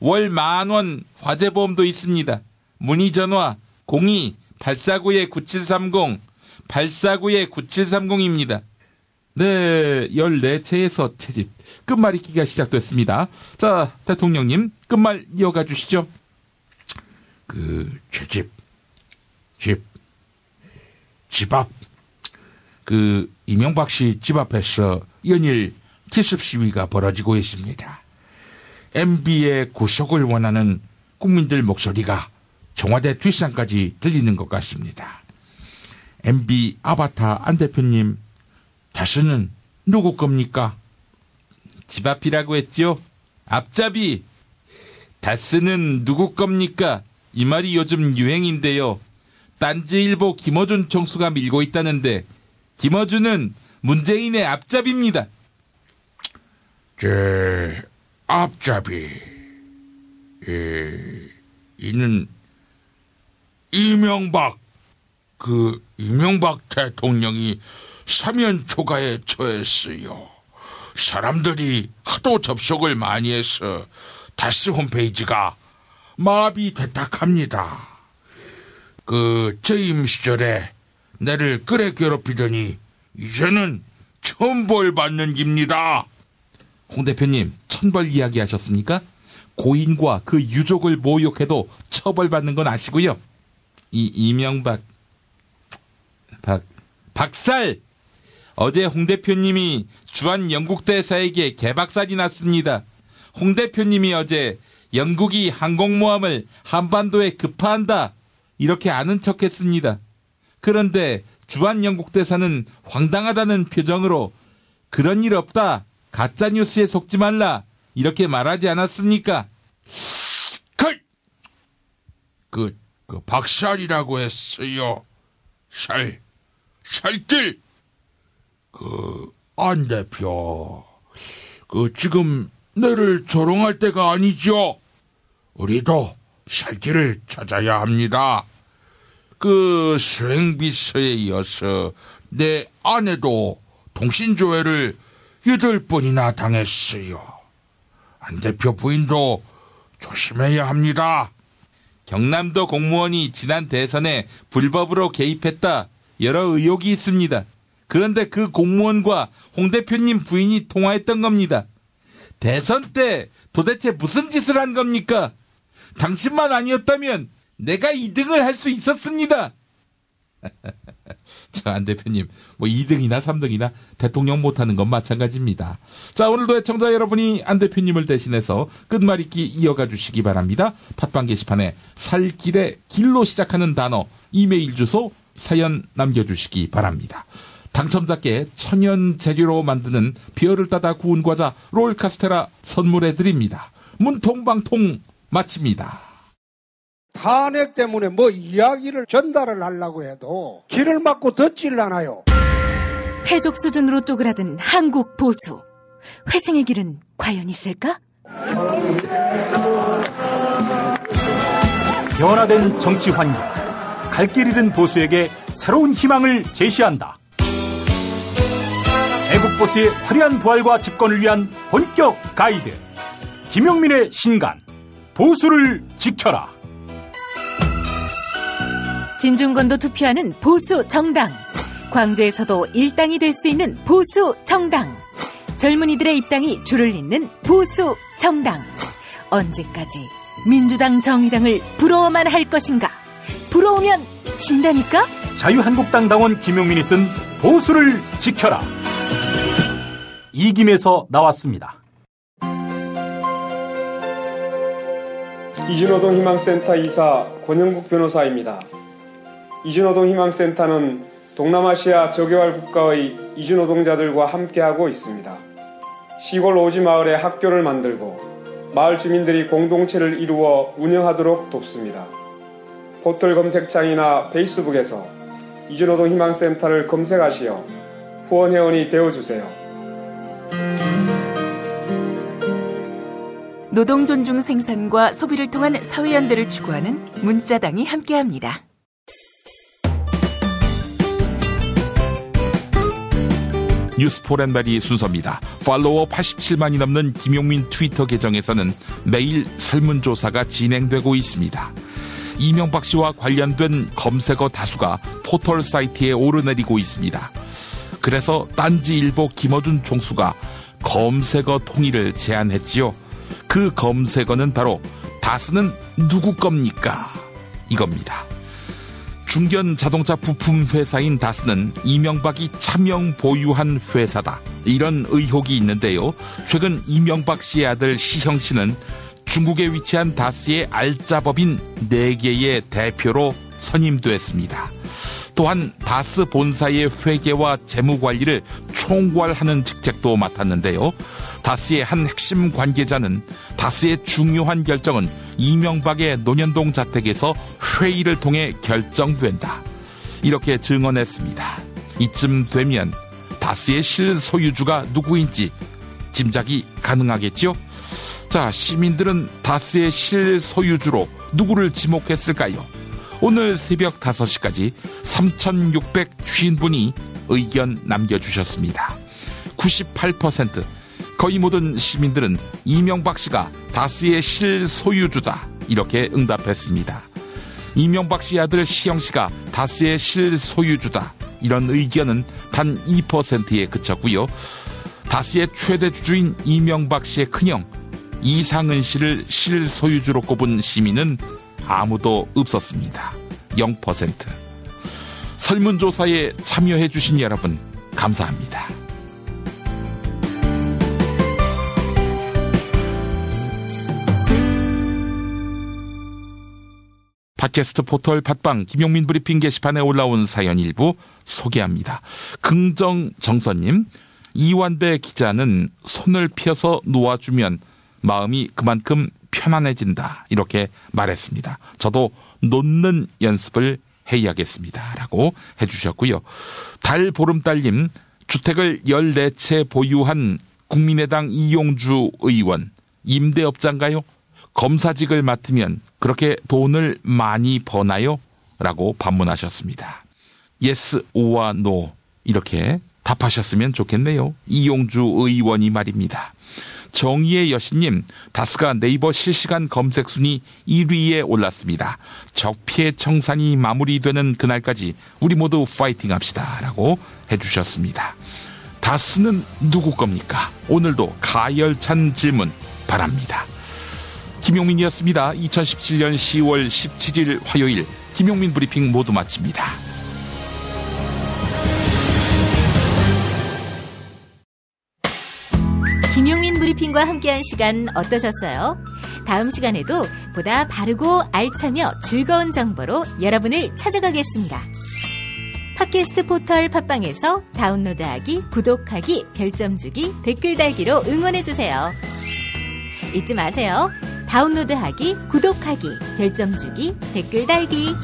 월 10,000원 화재보험도 있습니다. 문의 전화 02-849-9730 849-9730입니다. 네, 14채에서 채집. 끝말잇기가 시작됐습니다. 자, 대통령님 끝말 이어가 주시죠. 채집, 집 앞. 이명박 씨 집 앞에서 연일 기습 시위가 벌어지고 있습니다. MB의 구속을 원하는 국민들 목소리가 청와대 뒷산까지 들리는 것 같습니다. MB 아바타 안 대표님, 다스는 누구 겁니까? 집 앞이라고 했죠? 앞잡이. 다스는 누구 겁니까? 이 말이 요즘 유행인데요. 딴지일보 김어준 총수가 밀고 있다는데 김어준은 문재인의 앞잡이입니다. 앞잡이. 이는 이명박 대통령이 사면 초과에 처했어요. 사람들이 하도 접속을 많이 해서 다스 홈페이지가 마비됐다 합니다. 재임 시절에 나를 그래 괴롭히더니 이제는 천벌 받는 깁니다. 홍 대표님, 천벌 이야기 하셨습니까? 고인과 그 유족을 모욕해도 처벌받는 건 아시고요. 이 이명박 박살! 어제 홍 대표님이 주한 영국 대사에게 개박살이 났습니다. 홍 대표님이 어제 영국이 항공모함을 한반도에 급파한다 이렇게 아는 척했습니다. 그런데 주한 영국 대사는 황당하다는 표정으로 그런 일 없다, 가짜뉴스에 속지 말라 이렇게 말하지 않았습니까? 그 박살이라고 했어요. 살길. 안 대표, 지금 너를 조롱할 때가 아니죠. 우리도 살길을 찾아야 합니다. 수행비서에 이어서 내 아내도 통신조회를 8번이나 당했어요. 안 대표 부인도 조심해야 합니다. 경남도 공무원이 지난 대선에 불법으로 개입했다 여러 의혹이 있습니다. 그런데 그 공무원과 홍 대표님 부인이 통화했던 겁니다. 대선 때 도대체 무슨 짓을 한 겁니까? 당신만 아니었다면 내가 2등을 할 수 있었습니다. 자, 안 대표님, 2등이나 3등이나 대통령 못하는 건 마찬가지입니다. 자, 오늘도 애청자 여러분이 안 대표님을 대신해서 끝말잇기 이어가 주시기 바랍니다. 팟빵 게시판에 살길의 길로 시작하는 단어, 이메일 주소, 사연 남겨주시기 바랍니다. 당첨자께 천연 재료로 만드는 비어를 따다 구운 과자 롤카스테라 선물해드립니다. 문통방통 마칩니다. 탄핵 때문에 이야기를 전달을 하려고 해도 길을 막고 듣질 않아요. 패족 수준으로 쪼그라든 한국 보수. 회생의 길은 과연 있을까? 변화된 정치 환경, 갈 길 잃은 보수에게 새로운 희망을 제시한다. 애국보수의 화려한 부활과 집권을 위한 본격 가이드, 김용민의 신간, 보수를 지켜라. 진중권도 투표하는 보수 정당. 광주에서도 일당이 될 수 있는 보수 정당. 젊은이들의 입당이 줄을 잇는 보수 정당. 언제까지 민주당 정의당을 부러워만 할 것인가? 부러우면 진다니까? 자유한국당 당원 김용민이 쓴 보수를 지켜라. 이김에서 나왔습니다. 이준호동 희망센터 이사 권영국 변호사입니다. 이준호동 희망센터는 동남아시아 저개발 국가의 이주노동자들과 함께하고 있습니다. 시골 오지 마을에 학교를 만들고 마을 주민들이 공동체를 이루어 운영하도록 돕습니다. 포털 검색창이나 페이스북에서 이주노동 희망센터를 검색하시어 후원회원이 되어주세요. 노동 존중 생산과 소비를 통한 사회연대를 추구하는 문자당이 함께합니다. 뉴스포렌바리 순서입니다. 팔로워 87만이 넘는 김용민 트위터 계정에서는 매일 설문조사가 진행되고 있습니다. 이명박 씨와 관련된 검색어 다수가 포털 사이트에 오르내리고 있습니다. 그래서 딴지일보 김어준 총수가 검색어 통일을 제안했지요. 그 검색어는 바로 다스는 누구 겁니까? 이겁니다. 중견 자동차 부품 회사인 다스는 이명박이 차명 보유한 회사다. 이런 의혹이 있는데요. 최근 이명박 씨의 아들 시형 씨는 중국에 위치한 다스의 알짜법인 4개의 대표로 선임됐습니다. 또한 다스 본사의 회계와 재무관리를 총괄하는 직책도 맡았는데요. 다스의 한 핵심 관계자는 다스의 중요한 결정은 이명박의 논현동 자택에서 회의를 통해 결정된다. 이렇게 증언했습니다. 이쯤 되면 다스의 실소유주가 누구인지 짐작이 가능하겠죠? 자, 시민들은 다스의 실소유주로 누구를 지목했을까요? 오늘 새벽 5시까지 3,650분이 의견 남겨주셨습니다. 98%, 거의 모든 시민들은 이명박 씨가 다스의 실소유주다. 이렇게 응답했습니다. 이명박 씨 아들 시영 씨가 다스의 실소유주다. 이런 의견은 단 2%에 그쳤고요. 다스의 최대 주주인 이명박 씨의 큰형 이상은 씨를 실소유주로 꼽은 시민은 아무도 없었습니다. 0%. 설문조사에 참여해 주신 여러분 감사합니다. 팟캐스트 포털 팟빵 김용민 브리핑 게시판에 올라온 사연 일부 소개합니다. 긍정정서님, 이완배 기자는 손을 펴서 놓아주면 마음이 그만큼 편안해진다. 이렇게 말했습니다. 저도 놓는 연습을 해야겠습니다. 라고 해주셨고요. 달보름달님, 주택을 14채 보유한 국민의당 이용주 의원, 임대업자인가요? 검사직을 맡으면 그렇게 돈을 많이 버나요? 라고 반문하셨습니다. yes, 오와 no 이렇게 답하셨으면 좋겠네요. 이용주 의원이 말입니다. 정의의 여신님, 다스가 네이버 실시간 검색 순위 1위에 올랐습니다. 적폐 청산이 마무리되는 그날까지 우리 모두 파이팅 합시다. 라고 해주셨습니다. 다스는 누구 겁니까? 오늘도 가열찬 질문 바랍니다. 김용민이었습니다. 2017년 10월 17일 화요일 김용민 브리핑 모두 마칩니다. 김용민 브리핑과 함께한 시간 어떠셨어요? 다음 시간에도 보다 바르고 알차며 즐거운 정보로 여러분을 찾아가겠습니다. 팟캐스트 포털 팟빵에서 다운로드하기, 구독하기, 별점 주기, 댓글 달기로 응원해주세요. 잊지 마세요. 다운로드하기, 구독하기, 별점 주기, 댓글 달기.